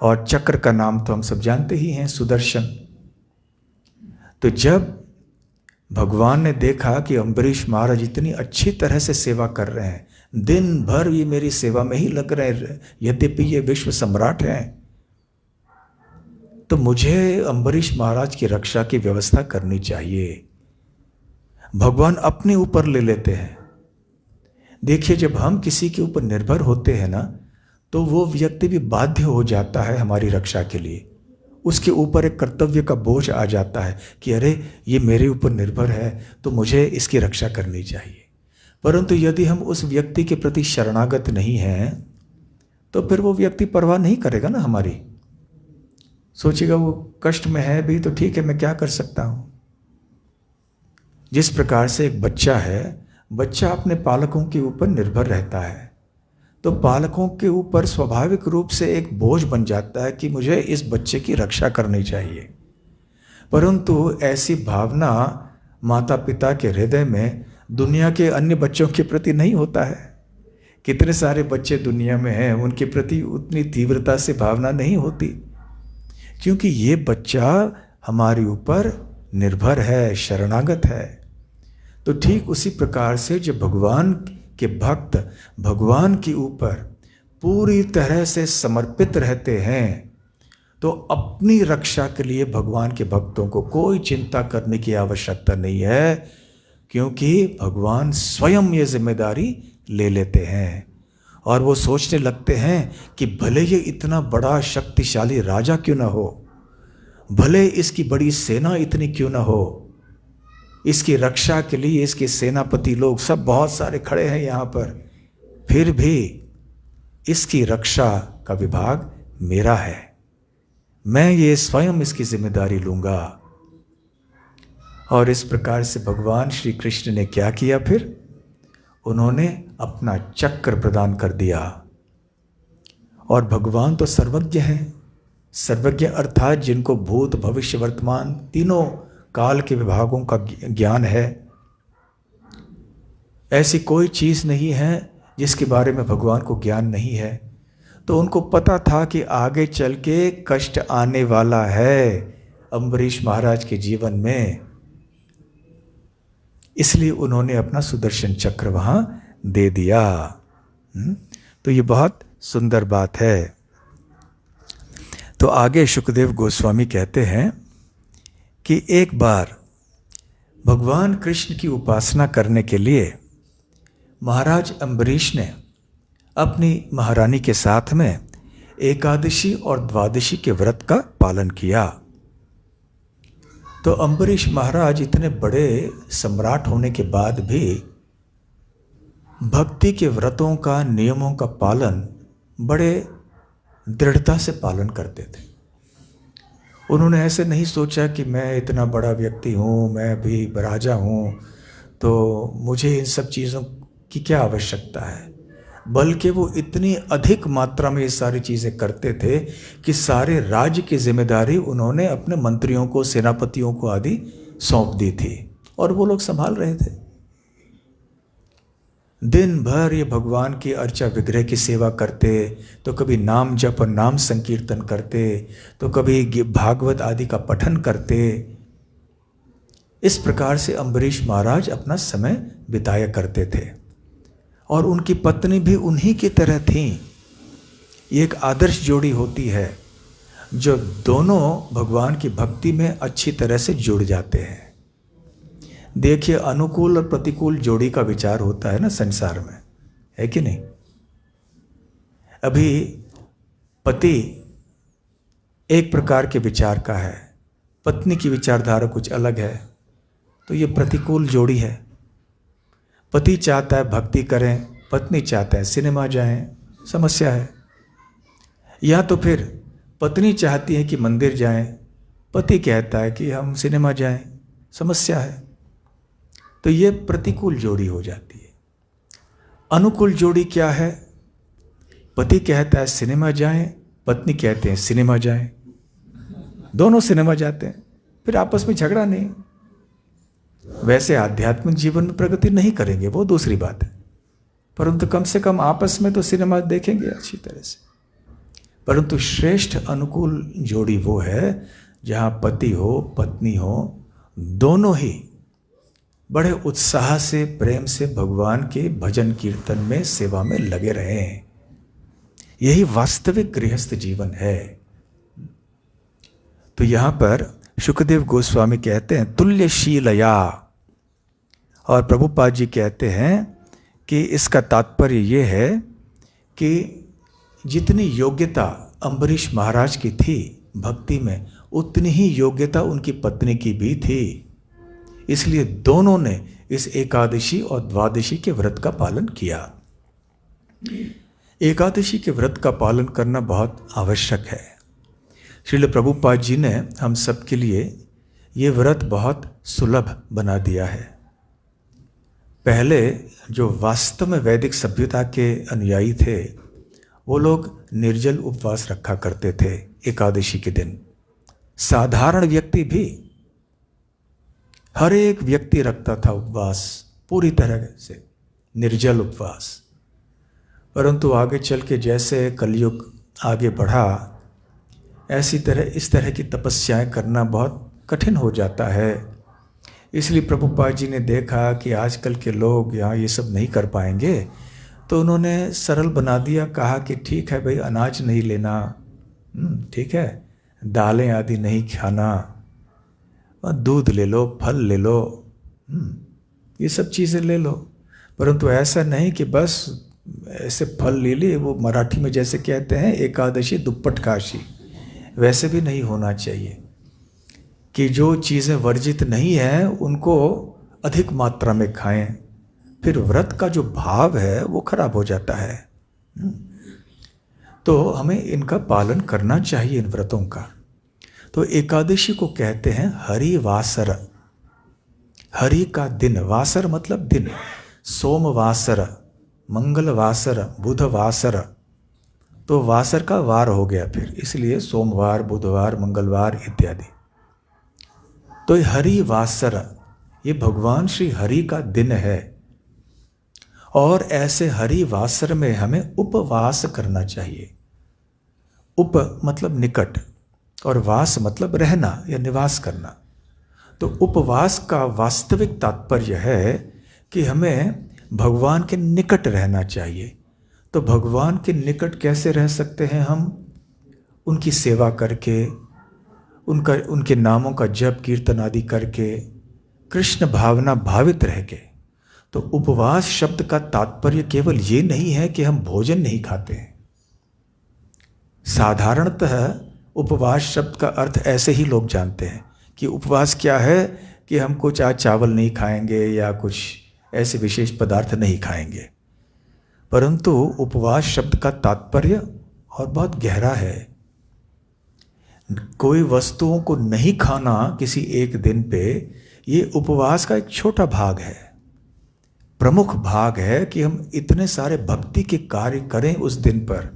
और चक्र का नाम तो हम सब जानते ही हैं, सुदर्शन। तो जब भगवान ने देखा कि अम्बरीश महाराज इतनी अच्छी तरह से सेवा कर रहे हैं, दिन भर ये मेरी सेवा में ही लग रहे हैं, यद्यपि ये विश्व सम्राट हैं, तो मुझे अम्बरीश महाराज की रक्षा की व्यवस्था करनी चाहिए। भगवान अपने ऊपर ले लेते हैं। देखिए, जब हम किसी के ऊपर निर्भर होते हैं ना, तो वो व्यक्ति भी बाध्य हो जाता है हमारी रक्षा के लिए। उसके ऊपर एक कर्तव्य का बोझ आ जाता है कि अरे ये मेरे ऊपर निर्भर है तो मुझे इसकी रक्षा करनी चाहिए। परंतु यदि हम उस व्यक्ति के प्रति शरणागत नहीं हैं तो फिर वो व्यक्ति परवाह नहीं करेगा ना हमारी। सोचेगा वो कष्ट में है भी तो ठीक है, मैं क्या कर सकता हूँ। जिस प्रकार से एक बच्चा है, बच्चा अपने पालकों के ऊपर निर्भर रहता है, तो पालकों के ऊपर स्वाभाविक रूप से एक बोझ बन जाता है कि मुझे इस बच्चे की रक्षा करनी चाहिए। परंतु ऐसी भावना माता पिता के हृदय में दुनिया के अन्य बच्चों के प्रति नहीं होता है। कितने सारे बच्चे दुनिया में हैं, उनके प्रति उतनी तीव्रता से भावना नहीं होती, क्योंकि ये बच्चा हमारे ऊपर निर्भर है, शरणागत है। तो ठीक उसी प्रकार से जब भगवान के भक्त भगवान के ऊपर पूरी तरह से समर्पित रहते हैं तो अपनी रक्षा के लिए भगवान के भक्तों को कोई चिंता करने की आवश्यकता नहीं है, क्योंकि भगवान स्वयं ये जिम्मेदारी ले लेते हैं। और वो सोचने लगते हैं कि भले ये इतना बड़ा शक्तिशाली राजा क्यों ना हो, भले इसकी बड़ी सेना इतनी क्यों ना हो, इसकी रक्षा के लिए इसके सेनापति लोग सब बहुत सारे खड़े हैं यहाँ पर, फिर भी इसकी रक्षा का विभाग मेरा है, मैं ये स्वयं इसकी जिम्मेदारी लूँगा। और इस प्रकार से भगवान श्री कृष्ण ने क्या किया, फिर उन्होंने अपना चक्र प्रदान कर दिया। और भगवान तो सर्वज्ञ हैं, सर्वज्ञ अर्थात जिनको भूत भविष्य वर्तमान तीनों काल के विभागों का ज्ञान है। ऐसी कोई चीज़ नहीं है जिसके बारे में भगवान को ज्ञान नहीं है। तो उनको पता था कि आगे चल के कष्ट आने वाला है अम्बरीश महाराज के जीवन में, इसलिए उन्होंने अपना सुदर्शन चक्र वहाँ दे दिया। तो ये बहुत सुंदर बात है। तो आगे शुकदेव गोस्वामी कहते हैं कि एक बार भगवान कृष्ण की उपासना करने के लिए महाराज अम्बरीश ने अपनी महारानी के साथ में एकादशी और द्वादशी के व्रत का पालन किया। तो अम्बरीश महाराज इतने बड़े सम्राट होने के बाद भी भक्ति के व्रतों का, नियमों का पालन बड़े दृढ़ता से पालन करते थे। उन्होंने ऐसे नहीं सोचा कि मैं इतना बड़ा व्यक्ति हूँ, मैं भी राजा हूँ, तो मुझे इन सब चीज़ों की क्या आवश्यकता है, बल्कि वो इतनी अधिक मात्रा में ये सारी चीज़ें करते थे कि सारे राज्य की जिम्मेदारी उन्होंने अपने मंत्रियों को, सेनापतियों को आदि सौंप दी थी और वो लोग संभाल रहे थे। दिन भर ये भगवान की अर्चा विग्रह की सेवा करते, तो कभी नाम जप और नाम संकीर्तन करते, तो कभी भागवत आदि का पठन करते। इस प्रकार से अम्बरीश महाराज अपना समय बिताया करते थे और उनकी पत्नी भी उन्हीं की तरह थी। ये एक आदर्श जोड़ी होती है जो दोनों भगवान की भक्ति में अच्छी तरह से जुड़ जाते हैं। देखिए, अनुकूल और प्रतिकूल जोड़ी का विचार होता है ना संसार में, है कि नहीं। अभी पति एक प्रकार के विचार का है, पत्नी की विचारधारा कुछ अलग है, तो ये प्रतिकूल जोड़ी है। पति चाहता है भक्ति करें, पत्नी चाहता है सिनेमा जाएं, समस्या है। या तो फिर पत्नी चाहती है कि मंदिर जाएं, पति कहता है कि हम सिनेमा जाएं, समस्या है। तो ये प्रतिकूल जोड़ी हो जाती है। अनुकूल जोड़ी क्या है, पति कहता है सिनेमा जाएं, पत्नी कहते हैं सिनेमा जाएं, दोनों सिनेमा जाते हैं, फिर आपस में झगड़ा नहीं। वैसे आध्यात्मिक जीवन में प्रगति नहीं करेंगे, वो दूसरी बात है, परंतु कम से कम आपस में तो सिनेमा देखेंगे अच्छी तरह से। परंतु श्रेष्ठ अनुकूल जोड़ी वो है जहाँ पति हो पत्नी हो, दोनों ही बड़े उत्साह से, प्रेम से भगवान के भजन कीर्तन में, सेवा में लगे रहें। यही वास्तविक गृहस्थ जीवन है। तो यहाँ पर शुकदेव गोस्वामी कहते हैं तुल्यशीलया, और प्रभुपाद जी कहते हैं कि इसका तात्पर्य ये है कि जितनी योग्यता अम्बरीश महाराज की थी भक्ति में, उतनी ही योग्यता उनकी पत्नी की भी थी। इसलिए दोनों ने इस एकादशी और द्वादशी के व्रत का पालन किया। एकादशी के व्रत का पालन करना बहुत आवश्यक है। श्रील प्रभुपाद जी ने हम सब के लिए ये व्रत बहुत सुलभ बना दिया है। पहले जो वास्तव में वैदिक सभ्यता के अनुयायी थे, वो लोग निर्जल उपवास रखा करते थे एकादशी के दिन। साधारण व्यक्ति भी, हर एक व्यक्ति रखता था उपवास, पूरी तरह से निर्जल उपवास। परंतु आगे चल के जैसे कलयुग आगे बढ़ा, इस तरह की तपस्याएं करना बहुत कठिन हो जाता है। इसलिए प्रभुपाद जी ने देखा कि आजकल के लोग यहाँ ये सब नहीं कर पाएंगे, तो उन्होंने सरल बना दिया, कहा कि ठीक है भाई, अनाज नहीं लेना, ठीक है, दालें आदि नहीं खाना, दूध ले लो, फल ले लो, ये सब चीज़ें ले लो। परंतु ऐसा नहीं कि बस ऐसे फल ले लिए, वो मराठी में जैसे कहते हैं एकादशी दुप्पट काशी, वैसे भी नहीं होना चाहिए कि जो चीज़ें वर्जित नहीं हैं उनको अधिक मात्रा में खाएं, फिर व्रत का जो भाव है वो खराब हो जाता है। तो हमें इनका पालन करना चाहिए, इन व्रतों का। तो एकादशी को कहते हैं हरिवासर, हरि का दिन, वासर मतलब दिन, सोमवासर, मंगलवासर, बुधवासर, तो वासर का वार हो गया फिर, इसलिए सोमवार, बुधवार, मंगलवार इत्यादि। तो हरिवासर, ये भगवान श्री हरि का दिन है, और ऐसे हरिवासर में हमें उपवास करना चाहिए। उप मतलब निकट, और वास मतलब रहना या निवास करना। तो उपवास का वास्तविक तात्पर्य है कि हमें भगवान के निकट रहना चाहिए। तो भगवान के निकट कैसे रह सकते हैं हम? उनकी सेवा करके, उनके नामों का जप कीर्तन आदि करके, कृष्ण भावना भावित रह के। तो उपवास शब्द का तात्पर्य केवल ये नहीं है कि हम भोजन नहीं खाते हैं। साधारणतः उपवास शब्द का अर्थ ऐसे ही लोग जानते हैं कि उपवास क्या है, कि हम कुछ आज चावल नहीं खाएंगे या कुछ ऐसे विशेष पदार्थ नहीं खाएंगे। परंतु उपवास शब्द का तात्पर्य और बहुत गहरा है। कोई वस्तुओं को नहीं खाना किसी एक दिन पे, ये उपवास का एक छोटा भाग है। प्रमुख भाग है कि हम इतने सारे भक्ति के कार्य करें उस दिन पर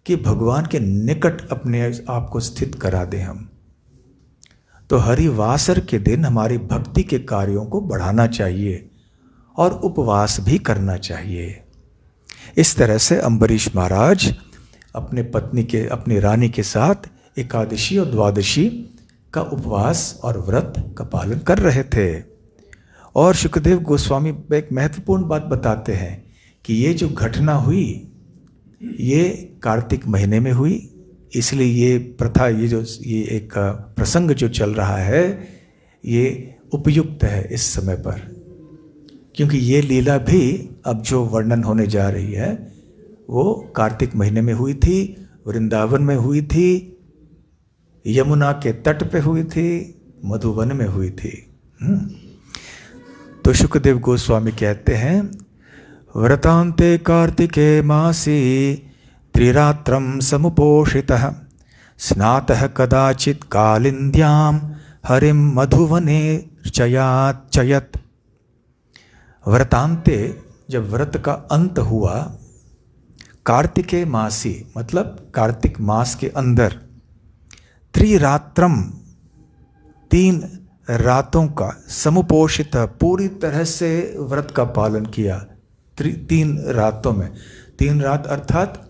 कि भगवान के निकट अपने आप को स्थित करा दें हम। तो हरिवासर के दिन हमारी भक्ति के कार्यों को बढ़ाना चाहिए और उपवास भी करना चाहिए। इस तरह से अम्बरीश महाराज अपनी रानी के साथ एकादशी और द्वादशी का उपवास और व्रत का पालन कर रहे थे। और शुकदेव गोस्वामी एक महत्वपूर्ण बात बताते हैं कि ये जो घटना हुई ये कार्तिक महीने में हुई, इसलिए ये प्रथा, ये एक प्रसंग जो चल रहा है ये उपयुक्त है इस समय पर, क्योंकि ये लीला भी अब जो वर्णन होने जा रही है वो कार्तिक महीने में हुई थी, वृंदावन में हुई थी, यमुना के तट पे हुई थी, मधुवन में हुई थी। तो शुकदेव गोस्वामी कहते हैं, व्रतांते कार्तिके मासी त्रिरात्रं समुपोषितः स्नातः कदाचित् कालिन्द्यां हरिं मधुवने चयत्। व्रतांते, जब व्रत का अंत हुआ, कार्तिके मासी मतलब कार्तिक मास के अंदर, त्रिरात्रम 3 रातों का, समुपोषित पूरी तरह से व्रत का पालन किया 3 रातों में। 3 रात अर्थात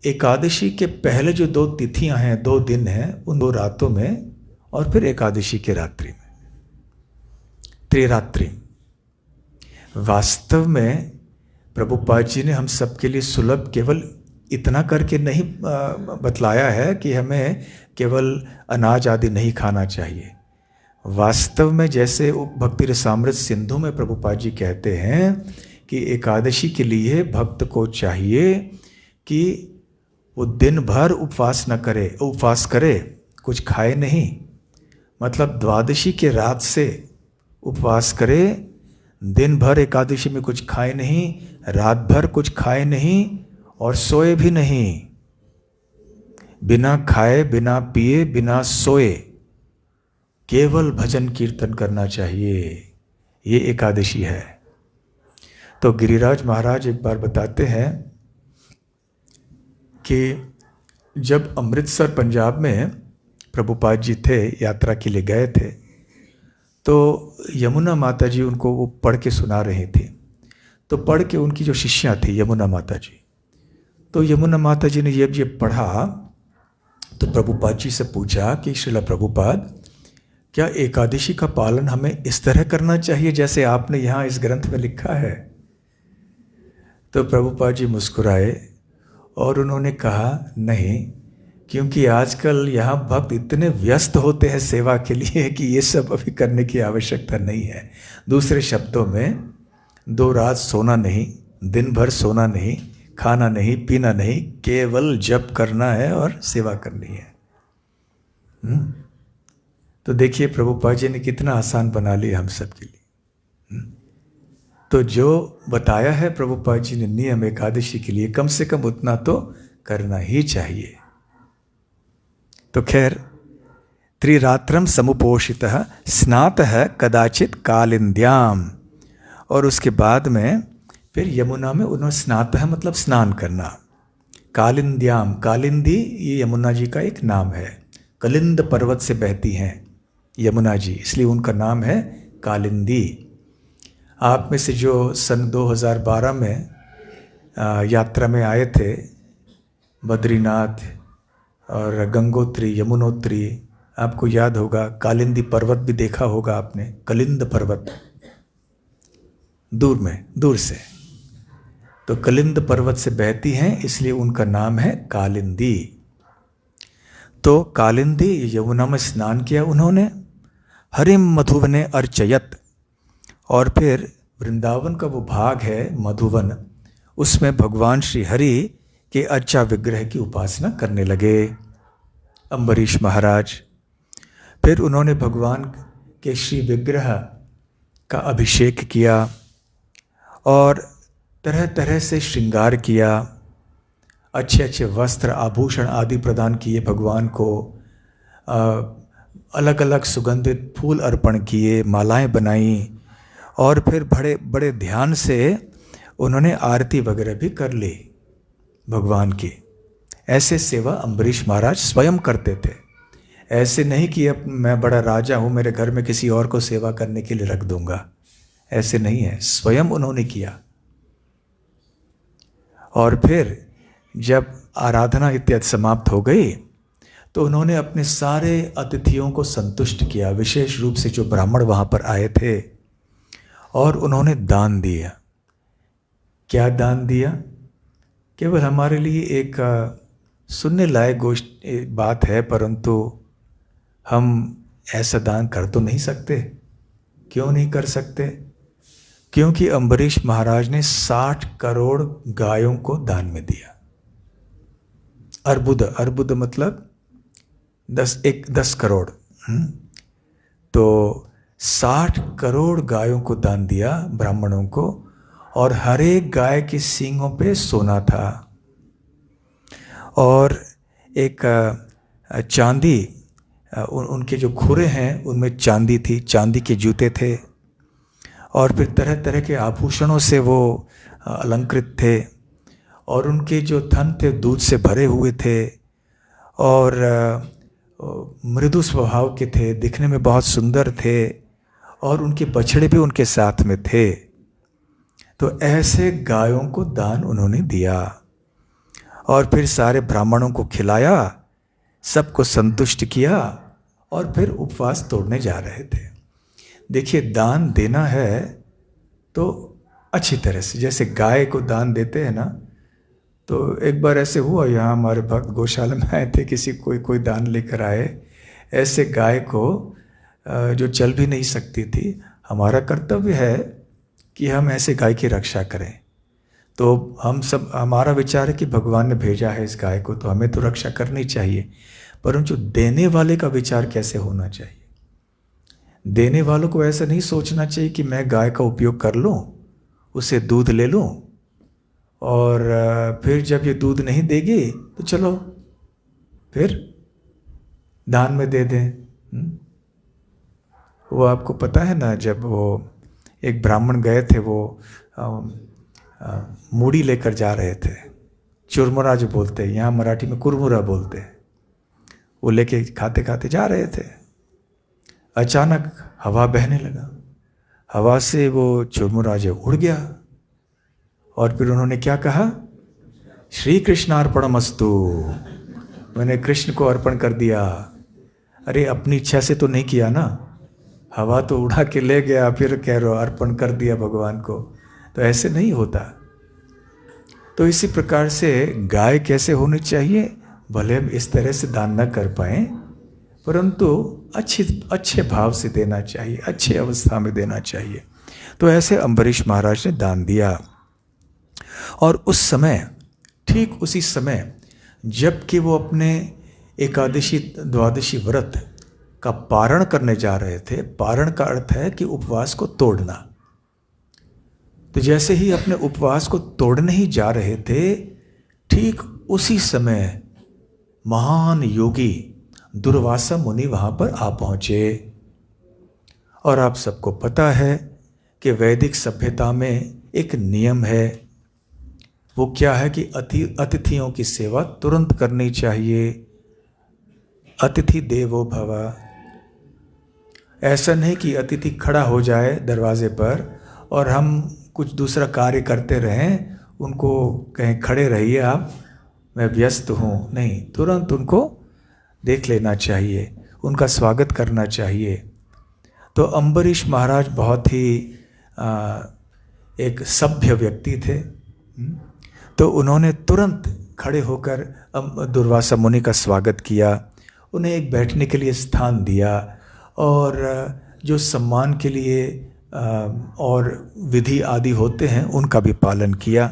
एकादशी के पहले जो 2 तिथियां हैं, 2 दिन हैं, उन 2 रातों में, और फिर एकादशी के रात्रि में, त्रिरात्रि। वास्तव में प्रभुपाद जी ने हम सबके लिए सुलभ केवल इतना करके नहीं बतलाया है कि हमें केवल अनाज आदि नहीं खाना चाहिए। वास्तव में जैसे भक्ति रसामृत सिंधु में प्रभुपाद जी कहते हैं कि एकादशी के लिए भक्त को चाहिए कि वो दिन भर उपवास करे, कुछ खाए नहीं, मतलब द्वादशी के रात से उपवास करे, दिन भर एकादशी में कुछ खाए नहीं, रात भर कुछ खाए नहीं और सोए भी नहीं। बिना खाए, बिना पिए, बिना सोए केवल भजन कीर्तन करना चाहिए। ये एकादशी है। तो गिरिराज महाराज एक बार बताते हैं कि जब अमृतसर पंजाब में प्रभुपाद जी थे, यात्रा के लिए गए थे, तो यमुना माता जी उनको वो पढ़ के सुना रही थी। तो पढ़ के उनकी जो शिष्या थी यमुना माता जी, तो यमुना माता जी ने जब ये पढ़ा तो प्रभुपाद जी से पूछा कि श्रीला प्रभुपाद, क्या एकादशी का पालन हमें इस तरह करना चाहिए जैसे आपने यहाँ इस ग्रंथ में लिखा है? तो प्रभुपाद जी मुस्कुराए और उन्होंने कहा, नहीं, क्योंकि आजकल यहाँ भक्त इतने व्यस्त होते हैं सेवा के लिए कि ये सब अभी करने की आवश्यकता नहीं है। दूसरे शब्दों में, 2 रात सोना नहीं, दिन भर सोना नहीं, खाना नहीं, पीना नहीं, केवल जप करना है और सेवा करनी है। तो देखिए प्रभुपाद जी ने कितना आसान बना लिया हम सब के लिए। तो जो बताया है प्रभुपाद जी ने नियम एकादशी के लिए, कम से कम उतना तो करना ही चाहिए। तो खैर, त्रिरात्रम समुपोषितः स्नातः कदाचित कालिंद्याम, और उसके बाद में फिर यमुना में उन्होंने स्नातः मतलब स्नान करना। कालिंद्याम, कालिंदी ये यमुना जी का एक नाम है। कलिंद पर्वत से बहती हैं यमुना जी, इसलिए उनका नाम है कालिंदी। आप में से जो सन 2012 में यात्रा में आए थे, बद्रीनाथ और गंगोत्री, यमुनोत्री, आपको याद होगा कालिंदी पर्वत भी देखा होगा आपने, कलिंद पर्वत, दूर से। तो कलिंद पर्वत से बहती हैं, इसलिए उनका नाम है कालिंदी। तो कालिंदी यमुना में स्नान किया उन्होंने। हरिम मधुवने अर्चयत, और फिर वृंदावन का वो भाग है मधुवन, उसमें भगवान श्री हरि के अर्चा विग्रह की उपासना करने लगे अम्बरीश महाराज। फिर उन्होंने भगवान के श्री विग्रह का अभिषेक किया और तरह तरह से श्रृंगार किया, अच्छे अच्छे वस्त्र आभूषण आदि प्रदान किए भगवान को, अलग अलग सुगंधित फूल अर्पण किए, मालाएं बनाई, और फिर बड़े बड़े ध्यान से उन्होंने आरती वगैरह भी कर ली भगवान की। ऐसे सेवा अम्बरीश महाराज स्वयं करते थे। ऐसे नहीं कि अब मैं बड़ा राजा हूँ, मेरे घर में किसी और को सेवा करने के लिए रख दूंगा, ऐसे नहीं है, स्वयं उन्होंने किया। और फिर जब आराधना इत्यादि समाप्त हो गई तो उन्होंने अपने सारे अतिथियों को संतुष्ट किया, विशेष रूप से जो ब्राह्मण वहाँ पर आए थे, और उन्होंने दान दिया। क्या दान दिया? केवल हमारे लिए एक सुनने लायक बात है, परंतु हम ऐसा दान कर तो नहीं सकते। क्यों नहीं कर सकते? क्योंकि अम्बरीश महाराज ने 60 करोड़ गायों को दान में दिया। अर्बुद मतलब 10 करोड़। तो 60 करोड़ गायों को दान दिया ब्राह्मणों को, और हर एक गाय की सींगों पे सोना था, और एक चांदी, उनके जो खुरे हैं उनमें चांदी थी, चांदी के जूते थे, और फिर तरह तरह के आभूषणों से वो अलंकृत थे, और उनके जो थन थे दूध से भरे हुए थे, और मृदु स्वभाव के थे, दिखने में बहुत सुंदर थे, और उनके बछड़े भी उनके साथ में थे। तो ऐसे गायों को दान उन्होंने दिया, और फिर सारे ब्राह्मणों को खिलाया, सबको संतुष्ट किया, और फिर उपवास तोड़ने जा रहे थे। देखिए, दान देना है तो अच्छी तरह से, जैसे गाय को दान देते हैं ना। तो एक बार ऐसे हुआ, यहाँ हमारे भक्त गौशाला में आए थे, किसी कोई दान लेकर आए, ऐसे गाय को जो चल भी नहीं सकती थी। हमारा कर्तव्य है कि हम ऐसे गाय की रक्षा करें। तो हमारा विचार है कि भगवान ने भेजा है इस गाय को, तो हमें तो रक्षा करनी चाहिए, परंतु देने वाले का विचार कैसे होना चाहिए? देने वालों को ऐसा नहीं सोचना चाहिए कि मैं गाय का उपयोग कर लूँ, उसे दूध ले लूँ, और फिर जब ये दूध नहीं देगी तो चलो फिर दान में दे दें। वो आपको पता है ना, जब वो एक ब्राह्मण गए थे, वो मूढ़ी लेकर जा रहे थे, चुरमुरा जो बोलते हैं, यहाँ मराठी में कुरमुरा बोलते हैं, वो लेके खाते खाते जा रहे थे। अचानक हवा बहने लगा, हवा से वो चुरमुरा जो उड़ गया, और फिर उन्होंने क्या कहा? श्री कृष्णार्पणमस्तु, मैंने कृष्ण को अर्पण कर दिया। अरे अपनी इच्छा से तो नहीं किया ना, हवा तो उड़ा के ले गया, फिर कह रहे हो अर्पण कर दिया भगवान को। तो ऐसे नहीं होता। तो इसी प्रकार से गाय कैसे होनी चाहिए, भले हम इस तरह से दान न कर पाएं, परंतु अच्छे भाव से देना चाहिए, अच्छे अवस्था में देना चाहिए। तो ऐसे अम्बरीश महाराज ने दान दिया। और उस समय, ठीक उसी समय जबकि वो अपने एकादशी द्वादशी व्रत का पारण करने जा रहे थे, पारण का अर्थ है कि उपवास को तोड़ना, तो जैसे ही अपने उपवास को तोड़ने ही जा रहे थे, ठीक उसी समय महान योगी दुर्वासा मुनि वहाँ पर आ पहुँचे। और आप सबको पता है कि वैदिक सभ्यता में एक नियम है, वो क्या है कि अतिथियों की सेवा तुरंत करनी चाहिए। अतिथि देवो भव। ऐसा नहीं कि अतिथि खड़ा हो जाए दरवाजे पर और हम कुछ दूसरा कार्य करते रहें, उनको कहें खड़े रहिए आप, मैं व्यस्त हूँ। नहीं, तुरंत उनको देख लेना चाहिए, उनका स्वागत करना चाहिए। तो अम्बरीश महाराज बहुत ही एक सभ्य व्यक्ति थे। तो उन्होंने तुरंत खड़े होकर दुर्वासा मुनि का स्वागत किया, उन्हें एक बैठने के लिए स्थान दिया और जो सम्मान के लिए और विधि आदि होते हैं उनका भी पालन किया।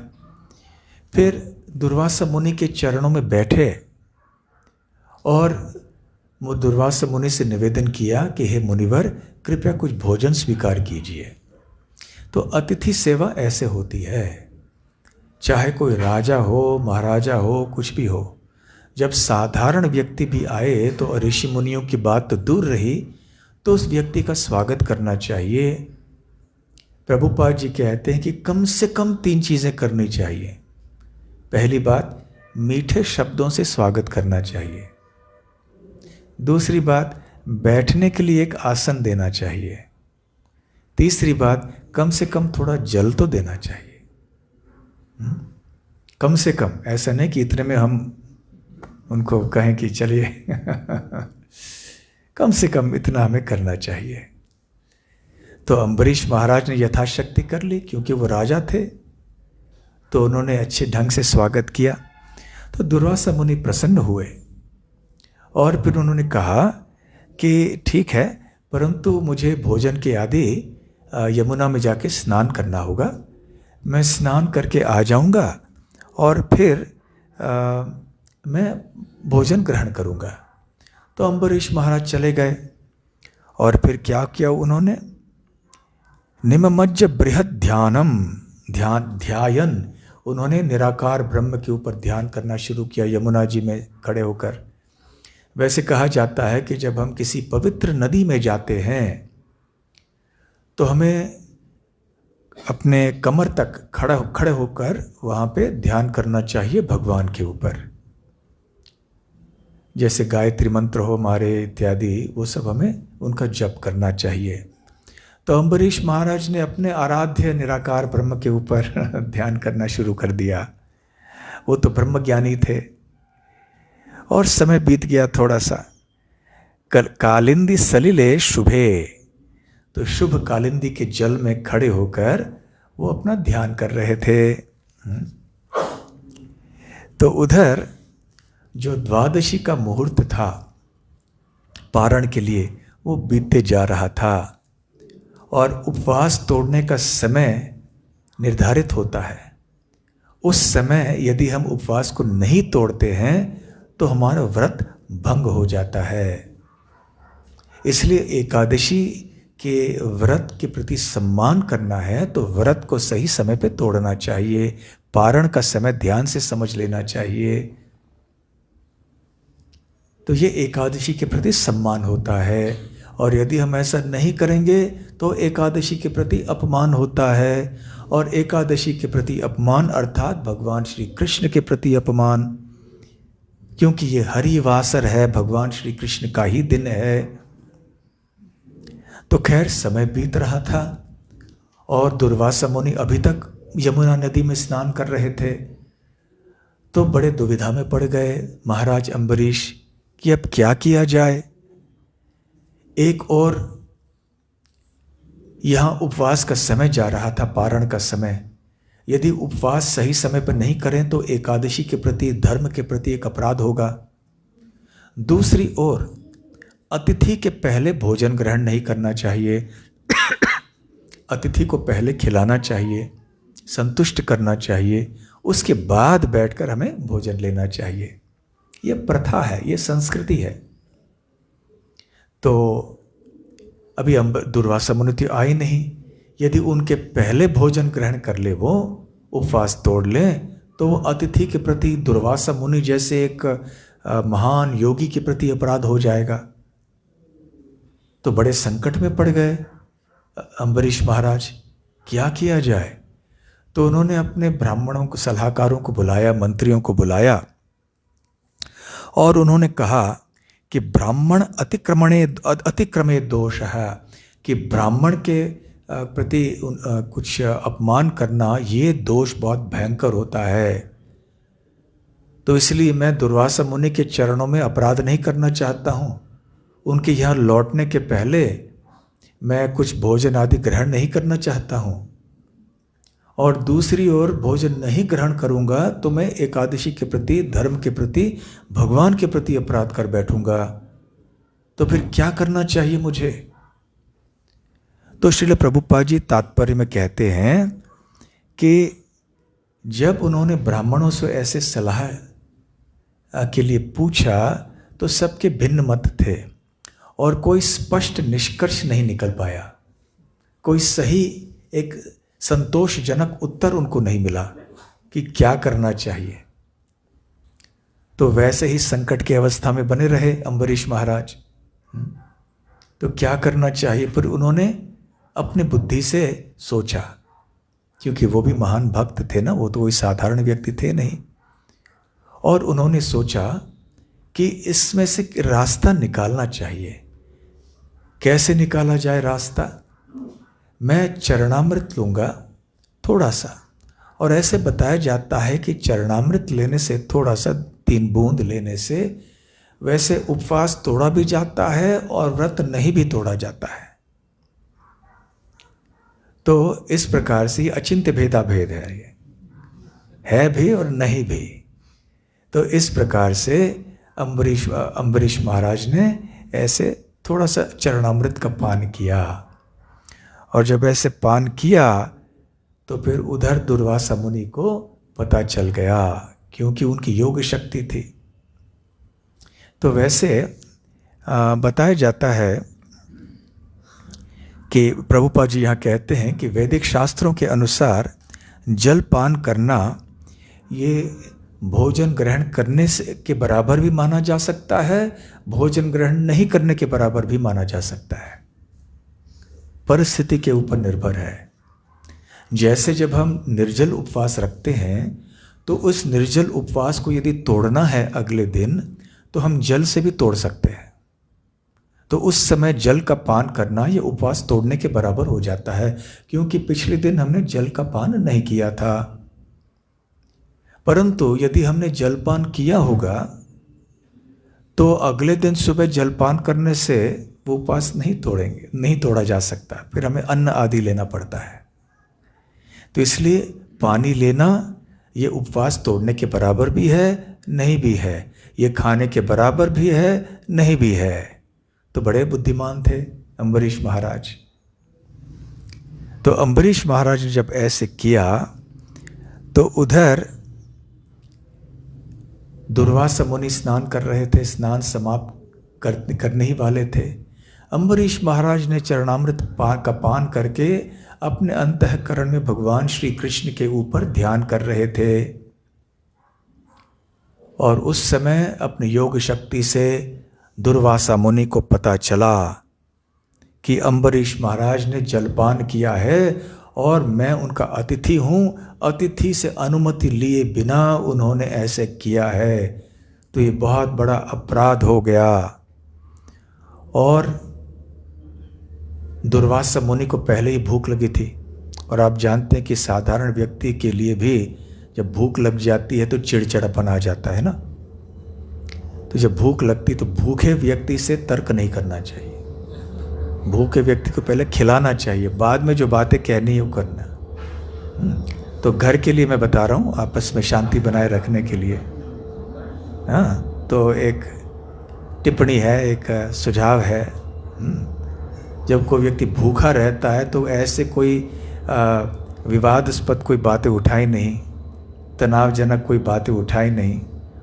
फिर दुर्वासा मुनि के चरणों में बैठे और दुर्वासा मुनि से निवेदन किया कि हे मुनिवर, कृपया कुछ भोजन स्वीकार कीजिए। तो अतिथि सेवा ऐसे होती है, चाहे कोई राजा हो, महाराजा हो, कुछ भी हो। जब साधारण व्यक्ति भी आए तो ऋषि मुनियों की बात तो दूर रही, तो उस व्यक्ति का स्वागत करना चाहिए। प्रभुपाद जी कहते हैं कि कम से कम 3 चीज़ें करनी चाहिए। पहली बात, मीठे शब्दों से स्वागत करना चाहिए। दूसरी बात, बैठने के लिए एक आसन देना चाहिए। तीसरी बात, कम से कम थोड़ा जल तो देना चाहिए। कम से कम, ऐसा नहीं कि इतने में हम उनको कहें कि चलिए कम से कम इतना हमें करना चाहिए। तो अम्बरीश महाराज ने यथाशक्ति कर ली, क्योंकि वो राजा थे, तो उन्होंने अच्छे ढंग से स्वागत किया। तो दुर्वासा मुनि प्रसन्न हुए और फिर उन्होंने कहा कि ठीक है, परंतु मुझे भोजन के आदि यमुना में जाके स्नान करना होगा। मैं स्नान करके आ जाऊंगा और फिर मैं भोजन ग्रहण करूंगा। तो अम्बरीश महाराज चले गए और फिर क्या किया उन्होंने, निमज्ज बृहद ध्यायन, उन्होंने निराकार ब्रह्म के ऊपर ध्यान करना शुरू किया यमुना जी में खड़े होकर। वैसे कहा जाता है कि जब हम किसी पवित्र नदी में जाते हैं तो हमें अपने कमर तक खड़े होकर वहाँ पे ध्यान करना चाहिए भगवान के ऊपर। जैसे गायत्री मंत्र हो हमारे इत्यादि, वो सब हमें उनका जप करना चाहिए। तो अम्बरीश महाराज ने अपने आराध्य निराकार ब्रह्म के ऊपर ध्यान करना शुरू कर दिया। वो तो ब्रह्मज्ञानी थे। और समय बीत गया थोड़ा सा। कालिंदी सलिले शुभे, तो शुभ कालिंदी के जल में खड़े होकर वो अपना ध्यान कर रहे थे। तो उधर जो द्वादशी का मुहूर्त था पारण के लिए, वो बीतते जा रहा था और उपवास तोड़ने का समय निर्धारित होता है। उस समय यदि हम उपवास को नहीं तोड़ते हैं तो हमारा व्रत भंग हो जाता है। इसलिए एकादशी के व्रत के प्रति सम्मान करना है तो व्रत को सही समय पे तोड़ना चाहिए, पारण का समय ध्यान से समझ लेना चाहिए। तो ये एकादशी के प्रति सम्मान होता है। और यदि हम ऐसा नहीं करेंगे तो एकादशी के प्रति अपमान होता है, और एकादशी के प्रति अपमान अर्थात भगवान श्री कृष्ण के प्रति अपमान, क्योंकि ये हरिवासर है, भगवान श्री कृष्ण का ही दिन है। तो खैर समय बीत रहा था और दुर्वासा मुनि अभी तक यमुना नदी में स्नान कर रहे थे। तो बड़े दुविधा में पड़ गए महाराज अम्बरीश कि अब क्या किया जाए। एक और यहाँ उपवास का समय जा रहा था, पारण का समय, यदि उपवास सही समय पर नहीं करें तो एकादशी के प्रति, धर्म के प्रति एक अपराध होगा। दूसरी ओर अतिथि के पहले भोजन ग्रहण नहीं करना चाहिए। अतिथि को पहले खिलाना चाहिए, संतुष्ट करना चाहिए, उसके बाद बैठकर हमें भोजन लेना चाहिए। यह प्रथा है, यह संस्कृति है। तो अभी दुर्वासा मुनि तो आए नहीं। यदि उनके पहले भोजन ग्रहण कर ले, वो उपवास तोड़ ले, तो वो अतिथि के प्रति दुर्वासा मुनि जैसे एक महान योगी के प्रति अपराध हो जाएगा। तो बड़े संकट में पड़ गए अम्बरीश महाराज, क्या किया जाए। तो उन्होंने अपने ब्राह्मणों को, सलाहकारों को बुलाया, मंत्रियों को बुलाया और उन्होंने कहा कि ब्राह्मण अतिक्रमे दोष है, कि ब्राह्मण के प्रति कुछ अपमान करना ये दोष बहुत भयंकर होता है। तो इसलिए मैं दुर्वासा मुनि के चरणों में अपराध नहीं करना चाहता हूँ। उनके यहाँ लौटने के पहले मैं कुछ भोजन आदि ग्रहण नहीं करना चाहता हूँ, और दूसरी ओर भोजन नहीं ग्रहण करूँगा तो मैं एकादशी के प्रति, धर्म के प्रति, भगवान के प्रति अपराध कर बैठूँगा। तो फिर क्या करना चाहिए मुझे। तो श्रील प्रभुपाद जी तात्पर्य में कहते हैं कि जब उन्होंने ब्राह्मणों से ऐसे सलाह के लिए पूछा तो सबके भिन्न मत थे और कोई स्पष्ट निष्कर्ष नहीं निकल पाया। कोई सही एक संतोषजनक उत्तर उनको नहीं मिला कि क्या करना चाहिए। तो वैसे ही संकट की अवस्था में बने रहे अम्बरीश महाराज। तो क्या करना चाहिए, फिर उन्होंने अपनी बुद्धि से सोचा, क्योंकि वो भी महान भक्त थे ना, वो तो कोई साधारण व्यक्ति थे नहीं। और उन्होंने सोचा कि इसमें से रास्ता निकालना चाहिए। कैसे निकाला जाए रास्ता। मैं चरणामृत लूँगा थोड़ा सा, और ऐसे बताया जाता है कि चरणामृत लेने से, थोड़ा सा 3 बूंद लेने से, वैसे उपवास तोड़ा भी जाता है और व्रत नहीं भी तोड़ा जाता है। तो इस प्रकार से अचिंत्य भेदा भेद है भी और नहीं भी। तो इस प्रकार से अम्बरीश महाराज ने ऐसे थोड़ा सा चरणामृत का पान किया, और जब ऐसे पान किया तो फिर उधर दुर्वासा मुनि को पता चल गया, क्योंकि उनकी योग शक्ति थी। तो वैसे बताया जाता है कि प्रभुपाद जी यहाँ कहते हैं कि वैदिक शास्त्रों के अनुसार जलपान करना ये भोजन ग्रहण करने से के बराबर भी माना जा सकता है, भोजन ग्रहण नहीं करने के बराबर भी माना जा सकता है। परिस्थिति के ऊपर निर्भर है। जैसे जब हम निर्जल उपवास रखते हैं तो उस निर्जल उपवास को यदि तोड़ना है अगले दिन, तो हम जल से भी तोड़ सकते हैं। तो उस समय जल का पान करना ये उपवास तोड़ने के बराबर हो जाता है, क्योंकि पिछले दिन हमने जल का पान नहीं किया था। परंतु यदि हमने जलपान किया होगा तो अगले दिन सुबह जलपान करने से वो उपवास नहीं तोड़ा जा सकता, फिर हमें अन्न आदि लेना पड़ता है। तो इसलिए पानी लेना ये उपवास तोड़ने के बराबर भी है, नहीं भी है। ये खाने के बराबर भी है, नहीं भी है। तो बड़े बुद्धिमान थे अम्बरीश महाराज। तो अम्बरीश महाराज ने जब ऐसे किया तो उधर दुर्वासा मुनि स्नान कर रहे थे, स्नान समाप्त करने ही वाले थे। अम्बरीश महाराज ने चरणामृत का पान करके अपने अंतःकरण में भगवान श्री कृष्ण के ऊपर ध्यान कर रहे थे, और उस समय अपनी योग शक्ति से दुर्वासा मुनि को पता चला कि अम्बरीश महाराज ने जलपान किया है और मैं उनका अतिथि हूँ, अतिथि से अनुमति लिए बिना उन्होंने ऐसे किया है, तो ये बहुत बड़ा अपराध हो गया। और दुर्वासा मुनि को पहले ही भूख लगी थी, और आप जानते हैं कि साधारण व्यक्ति के लिए भी जब भूख लग जाती है तो चिड़चिड़ापन आ जाता है ना। तो जब भूख लगती तो भूखे व्यक्ति से तर्क नहीं करना चाहिए, भूखे व्यक्ति को पहले खिलाना चाहिए, बाद में जो बातें कहनी है वो करना। तो घर के लिए मैं बता रहा हूँ, आपस में शांति बनाए रखने के लिए। हाँ, तो एक टिप्पणी है, एक सुझाव है। जब कोई व्यक्ति भूखा रहता है तो ऐसे कोई विवादास्पद कोई बातें उठाई नहीं, तनावजनक कोई बातें उठाई नहीं।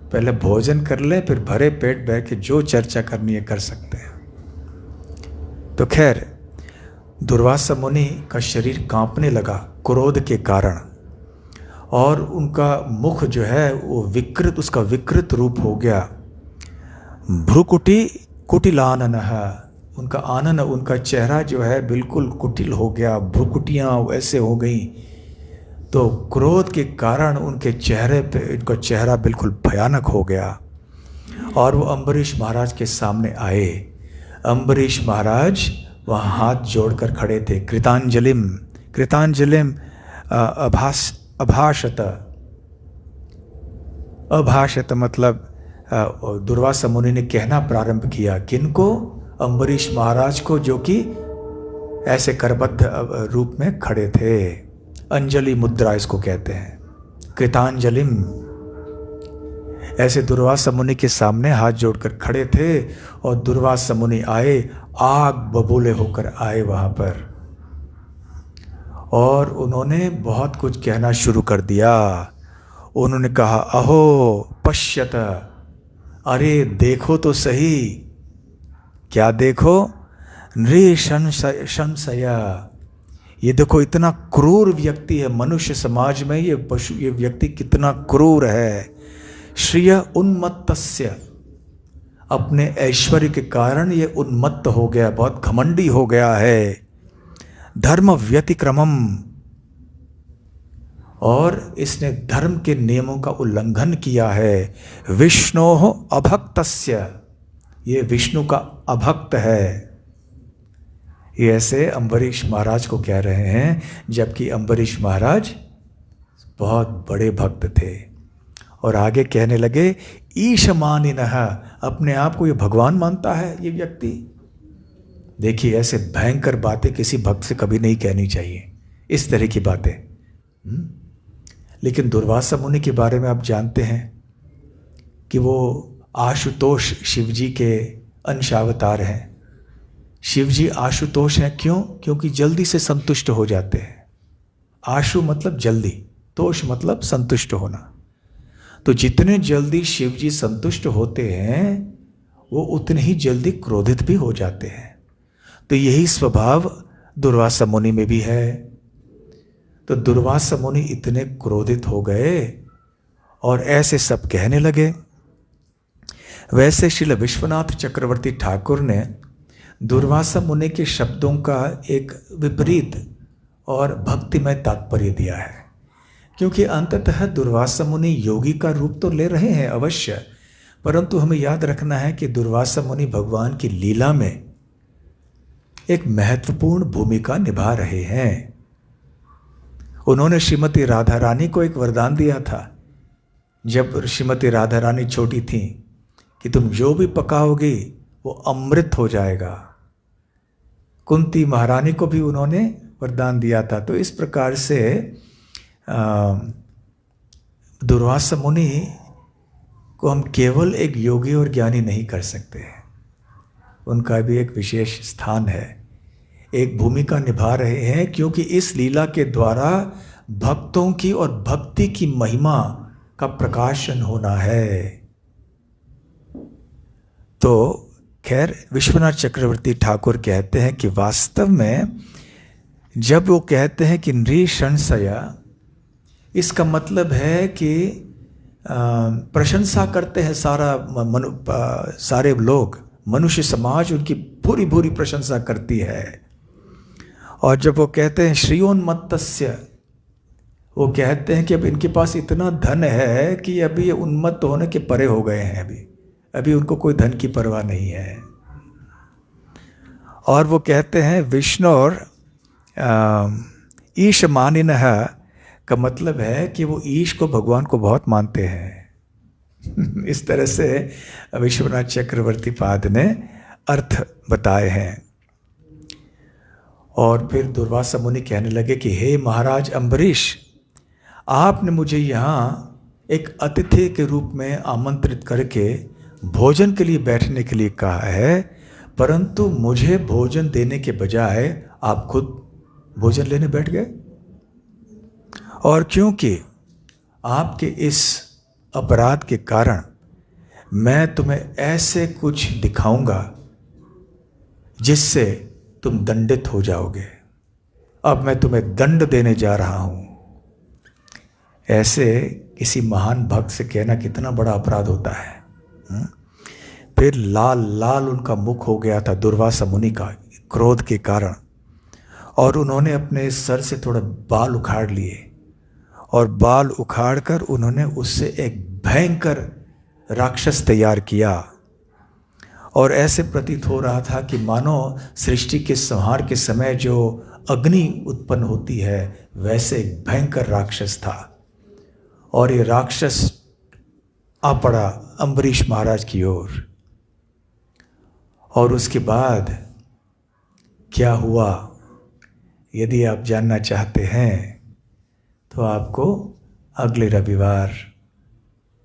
पहले भोजन कर ले, फिर भरे पेट बैठ के जो चर्चा करनी है कर सकते हैं। तो खैर, दुर्वासा मुनि का शरीर कांपने लगा क्रोध के कारण, और उनका मुख जो है वो विकृत, उसका विकृत रूप हो गया। भ्रुकुटी कुटिलाननः, उनका आनन, उनका चेहरा जो है बिल्कुल कुटिल हो गया, भ्रुकुटियाँ ऐसे हो गई। तो क्रोध के कारण उनके चेहरे पे, इनका चेहरा बिल्कुल भयानक हो गया। और वो अम्बरीश महाराज के सामने आए। अम्बरीश महाराज वहाँ हाथ जोड़कर खड़े थे। कृतांजलिम, कृतांजलिम अभाषत, अभाषत मतलब दुर्वासा मुनि ने कहना प्रारंभ किया। किनको? अम्बरीश महाराज को, जो कि ऐसे करबद्ध रूप में खड़े थे। अंजलि मुद्रा इसको कहते हैं, कृतांजलिम। ऐसे दुर्वासा मुनि के सामने हाथ जोड़कर खड़े थे, और दुर्वासा मुनि आए, आग बबूले होकर आए वहां पर, और उन्होंने बहुत कुछ कहना शुरू कर दिया। उन्होंने कहा, अहो पश्यत, अरे देखो तो सही। क्या देखो? नृशंसया, ये देखो इतना क्रूर व्यक्ति है मनुष्य समाज में, ये पशु, ये व्यक्ति कितना क्रूर है। श्रिय उन्मत्तस्य, अपने ऐश्वर्य के कारण ये उन्मत्त हो गया, बहुत घमंडी हो गया है। धर्म व्यतिक्रमम, और इसने धर्म के नियमों का उल्लंघन किया है। विष्णोः अभक्तस्य, ये विष्णु का अभक्त है। ये ऐसे अम्बरीश महाराज को कह रहे हैं, जबकि अम्बरीश महाराज बहुत बड़े भक्त थे। और आगे कहने लगे, ईशमानिनः, अपने आप को ये भगवान मानता है ये व्यक्ति। देखिए, ऐसे भयंकर बातें किसी भक्त से कभी नहीं कहनी चाहिए, इस तरह की बातें। लेकिन दुर्वासा मुनि के बारे में आप जानते हैं कि वो आशुतोष शिवजी के अंशावतार हैं। शिवजी आशुतोष हैं, क्यों? क्योंकि जल्दी से संतुष्ट हो जाते हैं। आशु मतलब जल्दी, तोष मतलब संतुष्ट होना। तो जितने जल्दी शिवजी संतुष्ट होते हैं, वो उतने ही जल्दी क्रोधित भी हो जाते हैं। तो यही स्वभाव दुर्वासा मुनि में भी है। तो दुर्वासा मुनि इतने क्रोधित हो गए और ऐसे सब कहने लगे। वैसे श्रील विश्वनाथ चक्रवर्ती ठाकुर ने दुर्वासा मुनि के शब्दों का एक विपरीत और भक्तिमय तात्पर्य दिया है, क्योंकि अंततः दुर्वासा मुनि योगी का रूप तो ले रहे हैं अवश्य, परंतु हमें याद रखना है कि दुर्वासा मुनि भगवान की लीला में एक महत्वपूर्ण भूमिका निभा रहे हैं। उन्होंने श्रीमती राधा रानी को एक वरदान दिया था, जब श्रीमती राधा रानी छोटी थी, कि तुम जो भी पकाओगी वो अमृत हो जाएगा। कुंती महारानी को भी उन्होंने वरदान दिया था। तो इस प्रकार से दुर्वासा मुनि को हम केवल एक योगी और ज्ञानी नहीं कर सकते, उनका भी एक विशेष स्थान है, एक भूमिका निभा रहे हैं, क्योंकि इस लीला के द्वारा भक्तों की और भक्ति की महिमा का प्रकाशन होना है। तो खैर, विश्वनाथ चक्रवर्ती ठाकुर कहते हैं कि वास्तव में जब वो कहते हैं कि नृशंसया, इसका मतलब है कि प्रशंसा करते हैं सारे लोग, मनुष्य समाज उनकी पूरी पूरी प्रशंसा करती है। और जब वो कहते हैं श्रियोन्मत्तस्य, वो कहते हैं कि अब इनके पास इतना धन है कि अभी ये उन्मत्त होने के परे हो गए हैं, अभी उनको कोई धन की परवाह नहीं है। और वो कहते हैं विष्णु और ईश मानिनः का मतलब है कि वो ईश को, भगवान को बहुत मानते हैं। इस तरह से विश्वनाथ चक्रवर्ती पाद ने अर्थ बताए हैं। और फिर दुर्वासा मुनि कहने लगे कि हे महाराज अम्बरीश, आपने मुझे यहाँ एक अतिथि के रूप में आमंत्रित करके भोजन के लिए बैठने के लिए कहा है, परंतु मुझे भोजन देने के बजाय आप खुद भोजन लेने बैठ गए। और क्योंकि आपके इस अपराध के कारण मैं तुम्हें ऐसे कुछ दिखाऊंगा जिससे तुम दंडित हो जाओगे। अब मैं तुम्हें दंड देने जा रहा हूं। ऐसे किसी महान भक्त से कहना कितना बड़ा अपराध होता है। फिर लाल लाल उनका मुख हो गया था दुर्वासा मुनि का क्रोध के कारण, और उन्होंने अपने सर से थोड़ा बाल उखाड़ लिए और बाल उखाड़कर उन्होंने उससे एक भयंकर राक्षस तैयार किया। और ऐसे प्रतीत हो रहा था कि मानो सृष्टि के संहार के समय जो अग्नि उत्पन्न होती है वैसे एक भयंकर राक्षस था। और ये राक्षस आ पड़ा अम्बरीश महाराज की ओर। और उसके बाद क्या हुआ, यदि आप जानना चाहते हैं तो आपको अगले रविवार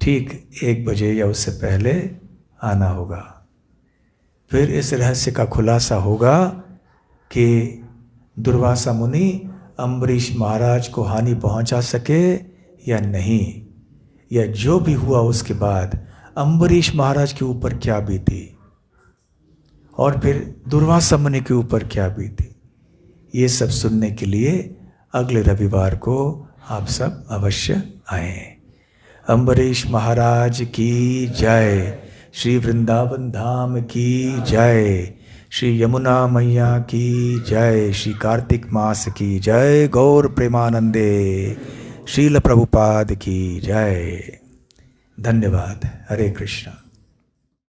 ठीक 1 बजे या उससे पहले आना होगा। फिर इस रहस्य का खुलासा होगा कि दुर्वासा मुनि अम्बरीश महाराज को हानि पहुंचा सके या नहीं, या जो भी हुआ उसके बाद अम्बरीश महाराज के ऊपर क्या बीती और फिर दुर्वासा मुनि के ऊपर क्या बीती। ये सब सुनने के लिए अगले रविवार को आप सब अवश्य आएं। अम्बरीश महाराज की जय, श्री वृंदावन धाम की जय, श्री यमुना मैया की जय, श्री कार्तिक मास की जय, गौर प्रेमानंदे, श्रील प्रभुपाद की जय। धन्यवाद। हरे कृष्ण।